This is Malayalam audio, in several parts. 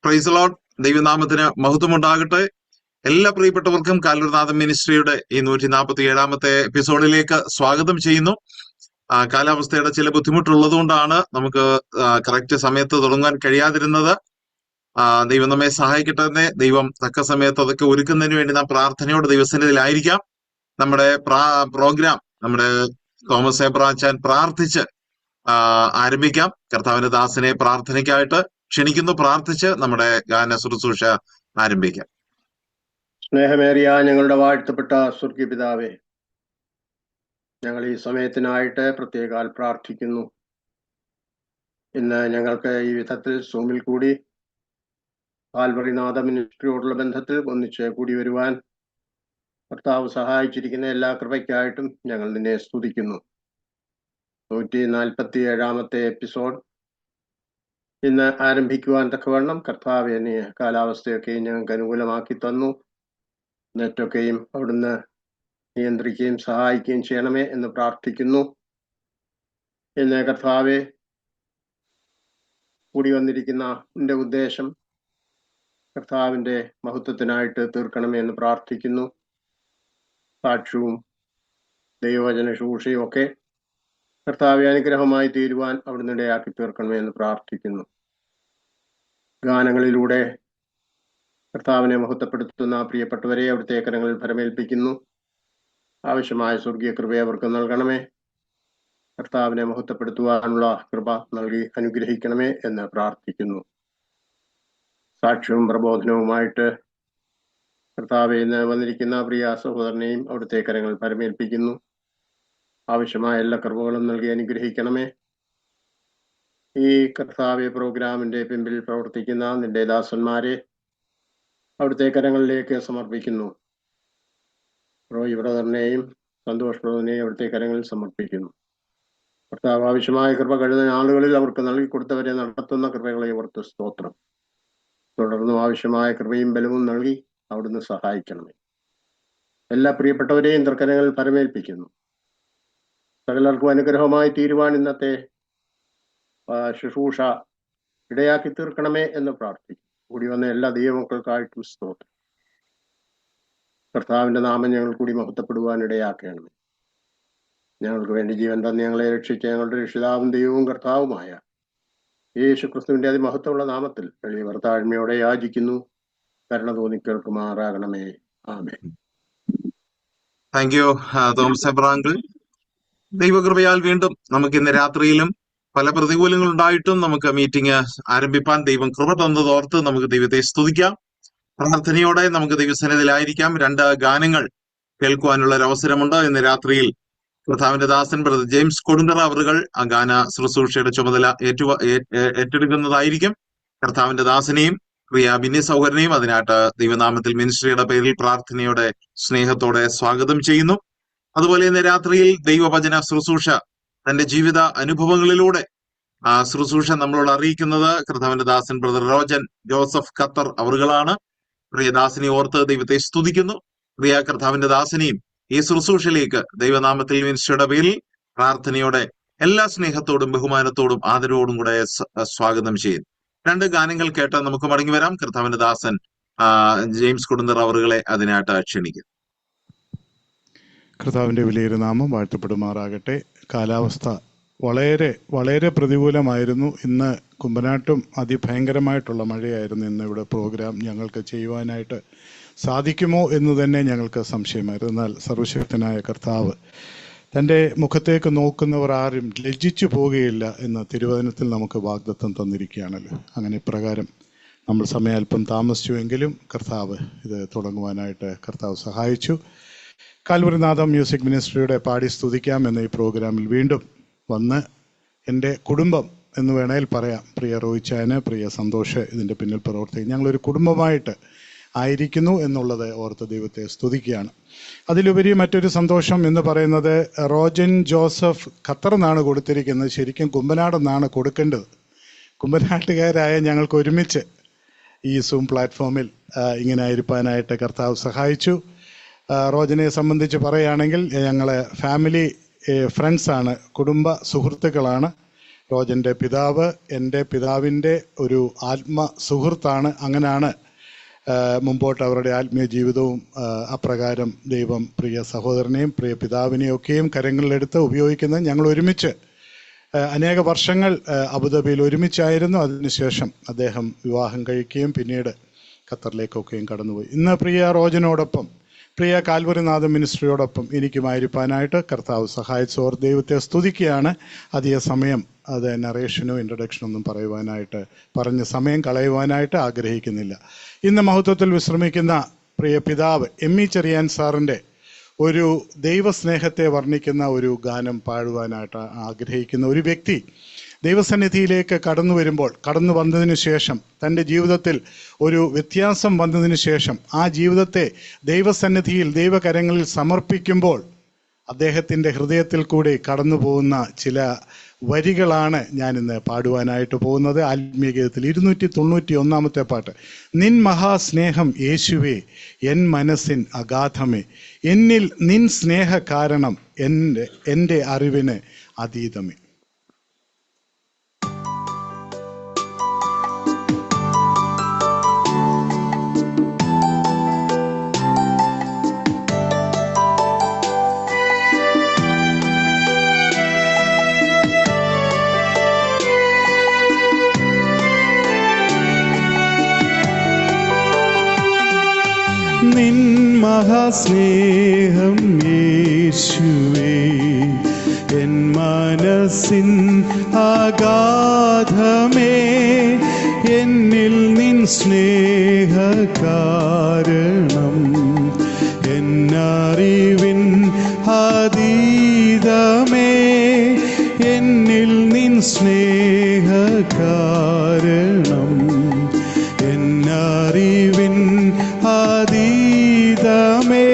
Praise Lord. ദൈവനാമത്തിന് മഹത്വമുണ്ടാകട്ടെ. എല്ലാ പ്രിയപ്പെട്ടവർക്കും കാൽവരിനാഥൻ മിനിസ്ട്രിയുടെ ഈ 147 എപ്പിസോഡിലേക്ക് സ്വാഗതം ചെയ്യുന്നു. കാലാവസ്ഥയുടെ ചില ബുദ്ധിമുട്ടുള്ളത് കൊണ്ടാണ് നമുക്ക് കറക്റ്റ് സമയത്ത് തുടങ്ങാൻ കഴിയാതിരുന്നത്. ദൈവം നമ്മെ സഹായിക്കട്ടെ തന്നെ. ദൈവം തക്ക സമയത്ത് അതൊക്കെ ഒരുക്കുന്നതിന് വേണ്ടി നാം പ്രാർത്ഥനയോടെ ദൈവസന്നിധിയിലായിരിക്കാം. നമ്മുടെ പ്രോഗ്രാം നമ്മുടെ തോമസ് എബ്രാച്ചാൻ പ്രാർത്ഥിച്ച് ആരംഭിക്കാം. കർത്താവിന്റെ ദാസനെ പ്രാർത്ഥനയ്ക്കായിട്ട് ക്ഷണിക്കുന്നു. പ്രാർത്ഥിച്ച് നമ്മുടെ ഗാന ശുശ്രൂഷ ആരംഭിക്കാം. സ്നേഹമേറിയ ഞങ്ങളുടെ വാഴ്ത്തപ്പെട്ട സ്വർഗീയ പിതാവേ, ഞങ്ങൾ ഈ സമയത്തിനായിട്ട് പ്രത്യേകാൽ പ്രാർത്ഥിക്കുന്നു. ഇന്ന് ഞങ്ങൾക്ക് ഈ വിധത്തിൽ സൂമിൽ കൂടി കാൽവറിനാഥ മിനിസ്ട്രിയോടുള്ള ബന്ധത്തിൽ ഒന്നിച്ച് കൂടി വരുവാൻ കർത്താവ് സഹായിച്ചിരിക്കുന്ന എല്ലാ കൃപയ്ക്കായിട്ടും ഞങ്ങൾ നിന്നെ സ്തുതിക്കുന്നു. 147 എപ്പിസോഡ് ഇന്ന് ആരംഭിക്കുവാൻ തക്കവണ്ണം കർത്താവ് എന്നെ കാലാവസ്ഥയൊക്കെ ഞങ്ങൾക്ക് അനുകൂലമാക്കി തന്നു. നെറ്റൊക്കെയും അവിടുന്ന് നിയന്ത്രിക്കുകയും സഹായിക്കുകയും ചെയ്യണമേ എന്ന് പ്രാർത്ഥിക്കുന്നു. ഇന്ന് കർത്താവെ കൂടി വന്നിരിക്കുന്ന എൻ്റെ ഉദ്ദേശം കർത്താവിൻ്റെ മഹത്വത്തിനായിട്ട് തീർക്കണമേ എന്ന് പ്രാർത്ഥിക്കുന്നു. സാക്ഷ്യവും ദൈവവചന ശുശ്രൂഷയും ഒക്കെ കർത്താവെ അനുഗ്രഹമായി തീരുവാൻ അവിടുന്ന് ഇടയാക്കി തീർക്കണമേ എന്ന് പ്രാർത്ഥിക്കുന്നു. ഗാനങ്ങളിലൂടെ കർത്താവിനെ മഹത്വപ്പെടുത്തുന്ന പ്രിയപ്പെട്ടവരെ അവിടുത്തെ കരങ്ങളിൽ ഫലമേൽപ്പിക്കുന്നു. ആവശ്യമായ സ്വർഗീയ കൃപ അവർക്ക് നൽകണമേ. കർത്താവിനെ മഹത്വപ്പെടുത്തുവാനുള്ള കൃപ നൽകി അനുഗ്രഹിക്കണമേ എന്ന് പ്രാർത്ഥിക്കുന്നു. സാക്ഷ്യവും പ്രബോധനവുമായിട്ട് കർത്താവെ ഇന്ന് വന്നിരിക്കുന്ന പ്രിയ സഹോദരനെയും അവിടുത്തെ കരങ്ങളിൽ ഫലമേൽപ്പിക്കുന്നു. ആവശ്യമായ എല്ലാ കൃപകളും നൽകി അനുഗ്രഹിക്കണമേ. ഈ കർത്താവെ പ്രോഗ്രാമിന്റെ പിമ്പിൽ പ്രവർത്തിക്കുന്ന നിന്റെ ദാസന്മാരെ അവിടുത്തെ കരങ്ങളിലേക്ക് സമർപ്പിക്കുന്നു. റോയ് ബ്രദറിനെയും സന്തോഷ് ബ്രദറിനെയും അവിടുത്തെ കരങ്ങളിൽ സമർപ്പിക്കുന്നു. കർത്താവ് ആവശ്യമായ കൃപ കഴിഞ്ഞ നാളുകളിൽ അവർക്ക് നൽകി കൊടുത്തവരെ നടത്തുന്ന കൃപകളെ ഓർത്ത് സ്തോത്രം. തുടർന്നും ആവശ്യമായ കൃപയും ബലവും നൽകി അവിടുന്ന് സഹായിക്കണമേ. എല്ലാ പ്രിയപ്പെട്ടവരെയും തൃക്കരങ്ങളിൽ പരമേൽപ്പിക്കുന്നു. സകലർക്കും അനുഗ്രഹമായി തീരുവാൻ ഇന്നത്തെ ശുശ്രൂഷ ഇടയാക്കി തീർക്കണമേ എന്ന് പ്രാർത്ഥിക്കും. കൂടി വന്ന എല്ലാ ദൈവമക്കൾക്കായിട്ടും സ്തോത്രം. കർത്താവിന്റെ നാമം ഞങ്ങൾ കൂടി മഹത്വപ്പെടുവാൻ ഇടയാക്കണമേ. ഞങ്ങൾക്ക് വേണ്ടി ജീവൻ തന്നെ ഞങ്ങളെ രക്ഷിച്ച ഞങ്ങളുടെ രക്ഷിതാവും ദൈവവും കർത്താവുമായ യേശു ക്രിസ്തുവിന്റെ അതിമഹത്വമുള്ള നാമത്തിൽ എളിയവർ താഴ്മയോടെ യാചിക്കുന്നു. കരുണ തോന്നി കേൾക്കുമാറാകണമേ. ആമേൻ. താങ്ക് യു തോമസ് എബ്രാങ്കിൾ. ദൈവകൃപയാൽ വീണ്ടും നമുക്ക് ഇന്ന് രാത്രിയിലും പല പ്രതികൂലങ്ങൾ ഉണ്ടായിട്ടും നമുക്ക് മീറ്റിംഗ് ആരംഭിപ്പാൻ ദൈവം കൃപ തന്നതോർത്ത് നമുക്ക് ദൈവത്തെ സ്തുതിക്കാം. പ്രാർത്ഥനയോടെ നമുക്ക് ദൈവസന്നിധിയിലായിരിക്കാം. 2 ഗാനങ്ങൾ കേൾക്കുവാനുള്ള ഒരു അവസരമുണ്ട്. ഇന്ന് രാത്രിയിൽ കർത്താവിന്റെ ദാസൻ ബ്രദർ ജെയിംസ് കൊടുങ്കറ അവറുകൾ ആ ഗാന ശുശ്രൂഷയുടെ ചുമതല ഏറ്റെടുക്കുന്നതായിരിക്കും. കർത്താവിന്റെ ദാസനെയും പ്രിയ ബിന്നി സൗകര്യനെയും അതിനായിട്ട് ദൈവനാമത്തിൽ മിനിസ്ട്രിയുടെ പേരിൽ പ്രാർത്ഥനയോടെ സ്നേഹത്തോടെ സ്വാഗതം ചെയ്യുന്നു. അതുപോലെ ഇന്ന് രാത്രിയിൽ ദൈവവചന ശുശ്രൂഷ തന്റെ ജീവിത അനുഭവങ്ങളിലൂടെ ആ ശുശ്രൂഷ നമ്മളോട് അറിയിക്കുന്നത് കർത്താവിന്റെ ദാസൻ ബ്രദർ റോജൻ ജോസഫ് ഖത്തർ അവറുകളാണ്. പ്രിയദാസനെ ഓർത്ത് ദൈവത്തെ സ്തുതിക്കുന്നു. പ്രിയ കർത്താവിന്റെ ദാസനെയും ഈ ശുശ്രൂഷയിലേക്ക് ദൈവനാമത്തിൽ മിനിസ്ട്രിയുടെ പേരിൽ പ്രാർത്ഥനയോടെ എല്ലാ സ്നേഹത്തോടും ബഹുമാനത്തോടും ആദരവോടും കൂടെ സ്വാഗതം ചെയ്യുന്നു. 2 ഗാനങ്ങൾ കേട്ട് നമുക്ക് മടങ്ങി വരാം. കർത്താവിന്റെ ദാസൻ ജെയിംസ് കൊടുങ്കറ അവറുകളെ അതിനായിട്ട് ക്ഷണിക്കും. കർത്താവിൻ്റെ വിലയേറിയ നാമം വാഴ്ത്തപ്പെടുമാറാകട്ടെ. കാലാവസ്ഥ വളരെ വളരെ പ്രതികൂലമായിരുന്നു. ഇന്ന് കുമ്പനാട്ടും അതിഭയങ്കരമായിട്ടുള്ള മഴയായിരുന്നു. ഇന്ന് ഇവിടെ പ്രോഗ്രാം ഞങ്ങൾക്ക് ചെയ്യുവാനായിട്ട് സാധിക്കുമോ എന്ന് തന്നെ ഞങ്ങൾക്ക് സംശയമായിരുന്നു. എന്നാൽ സർവശക്തനായ കർത്താവ് തൻ്റെ മുഖത്തേക്ക് നോക്കുന്നവർ ആരും ലജ്ജിച്ചു പോവുകയില്ല എന്ന് തിരുവചനത്തിൽ നമുക്ക് വാഗ്ദത്തം തന്നിരിക്കുകയാണല്ലോ. അങ്ങനെ ഇപ്രകാരം നമ്മൾ സമയാൽപ്പം താമസിച്ചുവെങ്കിലും കർത്താവ് ഇത് തുടങ്ങുവാനായിട്ട് കർത്താവ് സഹായിച്ചു. കാൽവരിനാഥ മ്യൂസിക് മിനിസ്ട്രിയുടെ പാടി സ്തുതിക്കാം എന്ന ഈ പ്രോഗ്രാമിൽ വീണ്ടും വന്ന് എൻ്റെ കുടുംബം എന്ന് വേണേൽ പറയാം. പ്രിയ റോയിച്ചാന്, പ്രിയ സന്തോഷ് ഇതിൻ്റെ പിന്നിൽ പ്രവർത്തിക്കും. ഞങ്ങളൊരു കുടുംബമായിട്ട് ആയിരിക്കുന്നു എന്നുള്ളത് ഓർത്ത് ദൈവത്തെ സ്തുതിക്കുകയാണ്. അതിലുപരി മറ്റൊരു സന്തോഷം എന്ന് പറയുന്നത് റോജൻ ജോസഫ് ഖത്തർ എന്നാണ് കൊടുത്തിരിക്കുന്നത്. ശരിക്കും കുമ്പനാടെന്നാണ് കൊടുക്കേണ്ടത്. കുമ്പനാട്ടുകാരായ ഞങ്ങൾക്ക് ഒരുമിച്ച് ഈ സൂം പ്ലാറ്റ്ഫോമിൽ ഇങ്ങനെ ആയിരിക്കാനായിട്ട് കർത്താവ് സഹായിച്ചു. റോജനെ സംബന്ധിച്ച് പറയുകയാണെങ്കിൽ ഞങ്ങൾ ഫാമിലി ഫ്രണ്ട്സാണ്, കുടുംബ സുഹൃത്തുക്കളാണ്. റോജൻ്റെ പിതാവ് എൻ്റെ പിതാവിൻ്റെ ഒരു ആത്മസുഹൃത്താണ്. അങ്ങനെയാണ് മുമ്പോട്ട് അവരുടെ ആത്മീയ ജീവിതവും അപ്രകാരം ദൈവം പ്രിയ സഹോദരനെയും പ്രിയ പിതാവിനെയും ഒക്കെയും കരങ്ങളിലെടുത്ത് ഉപയോഗിക്കുന്നത്. ഞങ്ങൾ ഒരുമിച്ച് അനേക വർഷങ്ങൾ അബുദാബിയിൽ ഒരുമിച്ചായിരുന്നു. അതിനുശേഷം അദ്ദേഹം വിവാഹം കഴിക്കുകയും പിന്നീട് ഖത്തറിലേക്കൊക്കെയും കടന്നുപോയി. ഇന്ന് പ്രിയ റോജനോടൊപ്പം പ്രിയ കാൽവരിനാഥ മിനിസ്ട്രിയോടൊപ്പം എനിക്കുമായിരിക്കാനായിട്ട് കർത്താവ് സഹായിച്ചോർ ദൈവത്തെ സ്തുതിക്കുകയാണ്. അധിക സമയം അത് നറേഷനോ ഇൻട്രഡക്ഷനോ ഒന്നും പറയുവാനായിട്ട് പറഞ്ഞ് സമയം കളയുവാനായിട്ട് ആഗ്രഹിക്കുന്നില്ല. ഇന്ന് മഹത്വത്തിൽ വിശ്രമിക്കുന്ന പ്രിയ പിതാവ് എം.ഇ. ചെറിയാൻ സാറിൻ്റെ ഒരു ദൈവസ്നേഹത്തെ വർണ്ണിക്കുന്ന ഒരു ഗാനം പാടുവാനായിട്ട് ആഗ്രഹിക്കുന്ന ഒരു വ്യക്തി ദൈവസന്നിധിയിലേക്ക് കടന്നു വന്നതിന് ശേഷം, തൻ്റെ ജീവിതത്തിൽ ഒരു വ്യത്യാസം വന്നതിന് ശേഷം ആ ജീവിതത്തെ ദൈവസന്നിധിയിൽ ദൈവകരങ്ങളിൽ സമർപ്പിക്കുമ്പോൾ അദ്ദേഹത്തിൻ്റെ ഹൃദയത്തിൽ കൂടി കടന്നു പോകുന്ന ചില വരികളാണ് ഞാനിന്ന് പാടുവാനായിട്ട് പോകുന്നത്. ആത്മീയഗീതത്തിൽ 291 പാട്ട്. നിൻ മഹാസ്നേഹം യേശുവേ എൻ മനസ്സിൻ അഗാധമേ, എന്നിൽ നിൻ സ്നേഹ കാരണം എൻ്റെ അറിവിന് അതീതമേ. നിൻ മഹാസ്നേഹം യേശുവേ എൻ മനസ്സിൻ അഗാധമേ, എന്നിൽ നിൻ സ്നേഹ കാരണം എന്നറിവിൻ അതീതമേ, എന്നിൽ നിൻ സ്നേഹ കാരണം എന്നറിവിൻ അതീതമേ.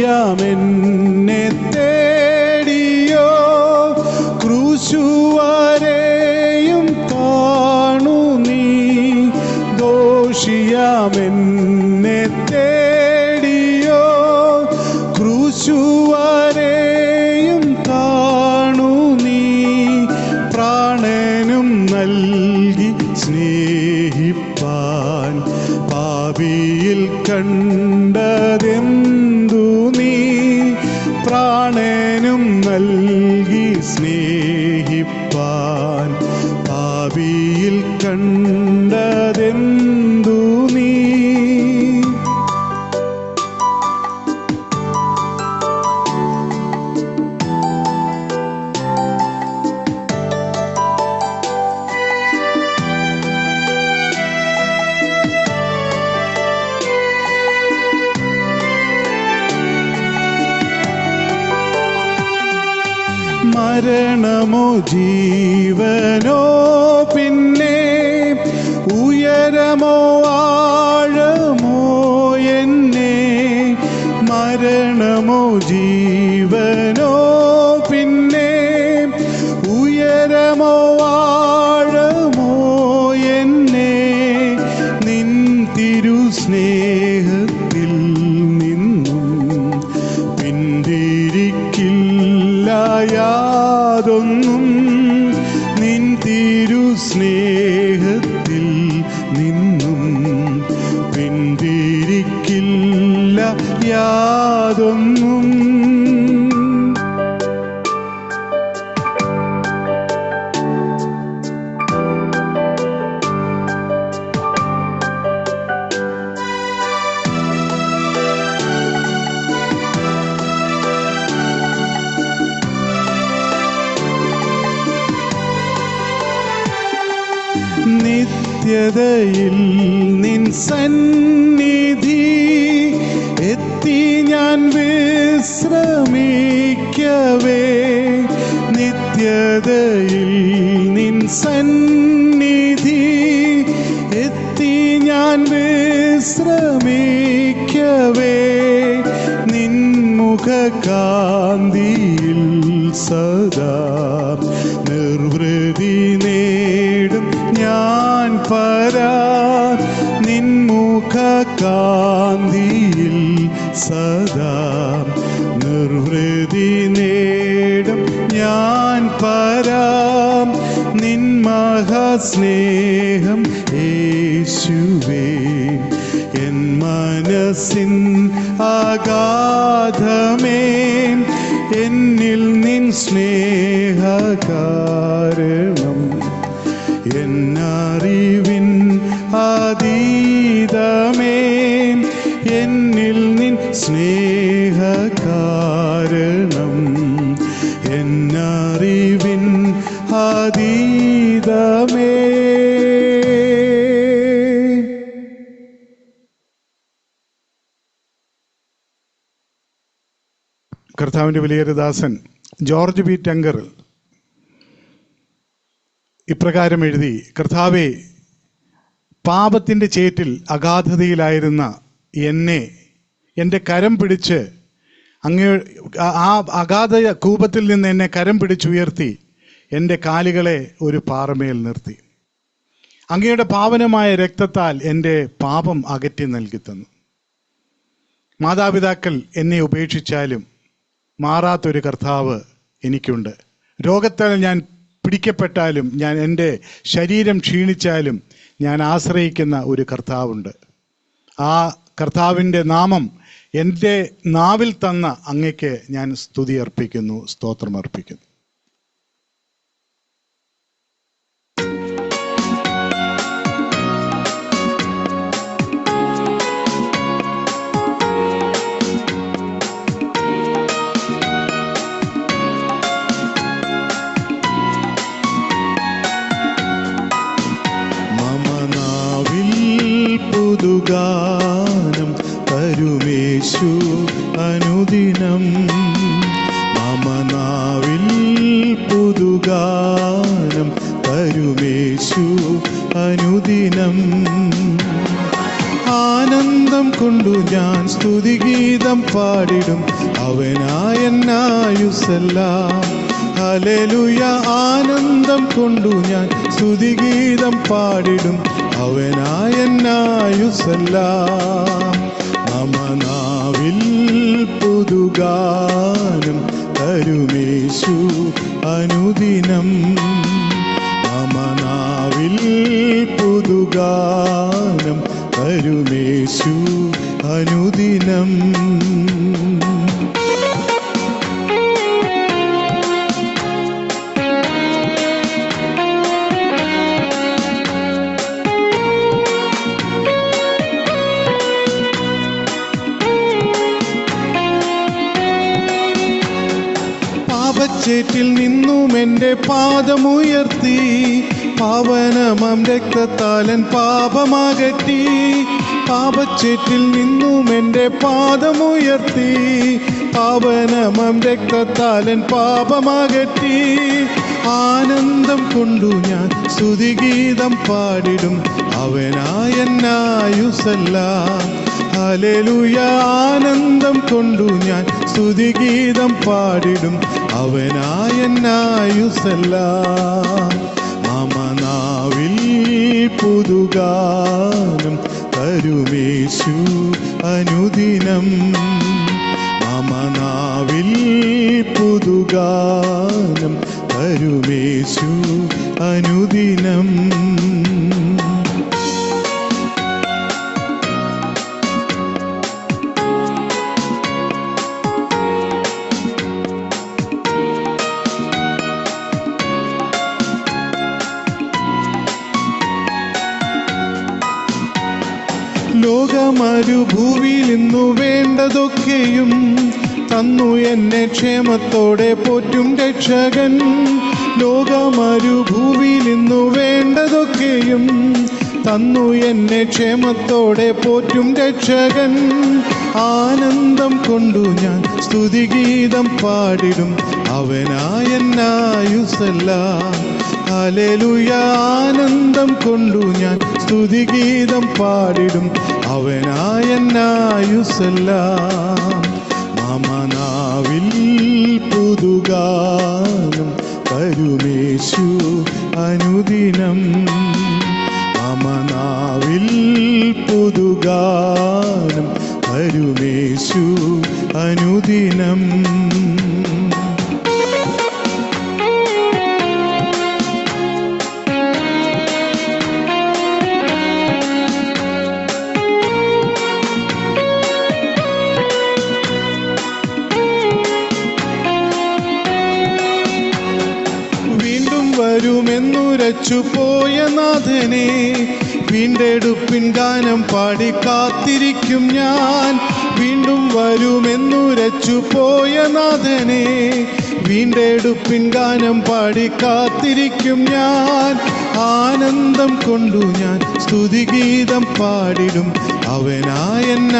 ദോഷിയാമെന്നെ തേടിയോ ക്രൂശുവരെയും കാണു നീ, ദോഷിയാമെന്നെ തേടിയോ ക്രൂശുവരെയും കാണു നീ, പ്രാണനും നൽകി സ്നേഹിപ്പാൻ പാപിയിൽ കണ്ടതെന്തു നീ, പ്രാണനും നൽകി സ്നേഹിപ്പാൻ പാപിയിൽ കണ്ടതെന്തു നീ. മരണമോ ജീവനോ പിന്നെ ഉയരമോ ആഴമോ എന്നെ, മരണമോ ജീവനോ പിന്നെ ഉയരമോ ആഴമോ എന്നെ, നിൻ തിരുസ്നേഹത്തിൽ നിന്നും പിന്തിരിക്കില്ല യാതൊന്നും, നിൻ തിരുസ്നേഹത്തിൽ നിന്നും പിന്തിരിക്കില്ല യാതൊന്നും. നിത്യതയിൽ നിൻ സന്നിധി എത്തി ഞാൻ വിശ്രമിക്കവേ, നിത്യതയിൽ നിൻ സന്നിധി എത്തി ഞാൻ വിശ്രമിക്കവേ, പ്രിയവേ നിൻമുഖകാന്തിയിൽ സദാ നിർവൃതി നേടും ഞാൻ പരാ നിൻമുഖകാന്തിയിൽ സദാ നിർവൃതി നേടും ഞാൻ പരാ നിൻ മഹാസ്നേഹം യേശുവേ എൻ മനസ്സിൻ അഗാധമേ എന്നിൽ നിൻ സ്നേഹകാരണം എന്നറിവിൻ അതീതമേ എന്നിൽ നിൻ സ്നേഹകാരണം എന്നറിവിൻ അതീതമേ. കർത്താവിൻ്റെ വലിയൊരു ദാസൻ ജോർജ് ബി ടങ്കർ ഇപ്രകാരം എഴുതി: കർത്താവേ, പാപത്തിൻ്റെ ചേറ്റിൽ അഗാധതയിലായിരുന്ന എന്നെ എൻ്റെ കരം പിടിച്ച് ആ അഗാധ കൂപത്തിൽ നിന്ന് എന്നെ കരം പിടിച്ചുയർത്തി എൻ്റെ കാലുകളെ ഒരു പാറമേൽ നിർത്തി. അങ്ങയുടെ പാവനമായ രക്തത്താൽ എൻ്റെ പാപം അകറ്റി നൽകി തന്നു. മാതാപിതാക്കൾ എന്നെ ഉപേക്ഷിച്ചാലും മാറാത്തൊരു കർത്താവ് എനിക്കുണ്ട്. രോഗത്താൽ ഞാൻ പിടിക്കപ്പെട്ടാലും, ഞാൻ എൻ്റെ ശരീരം ക്ഷീണിച്ചാലും ഞാൻ ആശ്രയിക്കുന്ന ഒരു കർത്താവുണ്ട്. ആ കർത്താവിൻ്റെ നാമം എൻ്റെ നാവിൽ തന്ന അങ്ങയ്ക്ക് ഞാൻ സ്തുതി അർപ്പിക്കുന്നു, സ്തോത്രം അർപ്പിക്കുന്നു. ഗാനം തരുമേശു അനുദിനം, മമ നാവിൽ പുതുഗാനം തരുമേശു അനുദിനം. ആനന്ദം കൊണ്ടു ഞാൻ സ്തുതിഗീതം പാടിടും അവനായെന്നായുസെല്ലാം. ഹല്ലേലൂയ. ആനന്ദം കൊണ്ടു ഞാൻ സ്തുതിഗീതം പാടിടും അവനായെന്നായുസെല്ലാം. മമ നാവിൽ പുതുഗാനം തരുമേശു അനുദിനം, മമ നാവിൽ പുതുഗാനം തരുമേശു അനുദിനം. പാപച്ചേറ്റിൽ നിന്നും എൻ്റെ പാദമുയർത്തി, പാവനമാം രക്തത്താലൻ പാപമകറ്റി. പാപച്ചേറ്റിൽ നിന്നും എൻ്റെ പാദമുയർത്തി, പാവനമാം രക്തത്താലൻ പാപമകറ്റി. ആനന്ദം കൊണ്ടു ഞാൻ സ്തുതിഗീതം പാടിടും അവനായെന്നായുസെല്ലാം. ഹല്ലേലൂയ. ആനന്ദം കൊണ്ടു ഞാൻ സ്തുതിഗീതം പാടിടും അവനായെന്നായുസെല്ലാം. മമ നാവിൽ പുതുഗാനം തരുമേശു അനുദിനം, മമ നാവിൽ പുതുഗാനം തരുമേശു അനുദിനം. ലോകമരുഭൂവിൽ ഇന്നു വേണ്ടതൊക്കെയും തന്നു എന്നെ ക്ഷേമത്തോടെ പോറ്റും രക്ഷകൻ. ലോകമരുഭൂവിൽ ഇന്നു വേണ്ടതൊക്കെയും തന്നു എന്നെ ക്ഷേമത്തോടെ പോറ്റും രക്ഷകൻ. ആനന്ദം കൊണ്ടു ഞാൻ സ്തുതിഗീതം പാടിടും അവനായെന്നായുസെല്ലാം. ഹല്ലേലൂയ ആനന്ദം കൊണ്ടു ഞാൻ സ്തുതിഗീതം പാടിടും അവനായെന്നായുസെല്ലാം മമനാവിൽ പുതുഗാനം തരുമേശു അനുദിനം മമനാവിൽ പുതുഗാനം തരുമേശു അനുദിനം വരുമെന്നുരച്ചുപോയ നാഥനെ വീണ്ടെടുപ്പിൻ ഗാനം പാടി കാത്തിരിക്കും ഞാൻ. വീണ്ടും വരുമെന്നുരച്ചുപോയ നാഥനെ വീണ്ടെടുപ്പിൻ ഗാനം പാടി കാത്തിരിക്കും ഞാൻ. ആനന്ദം കൊണ്ടു ഞാൻ സ്തുതിഗീതം പാടിടും അവനായെന്നായുസെല്ലാം.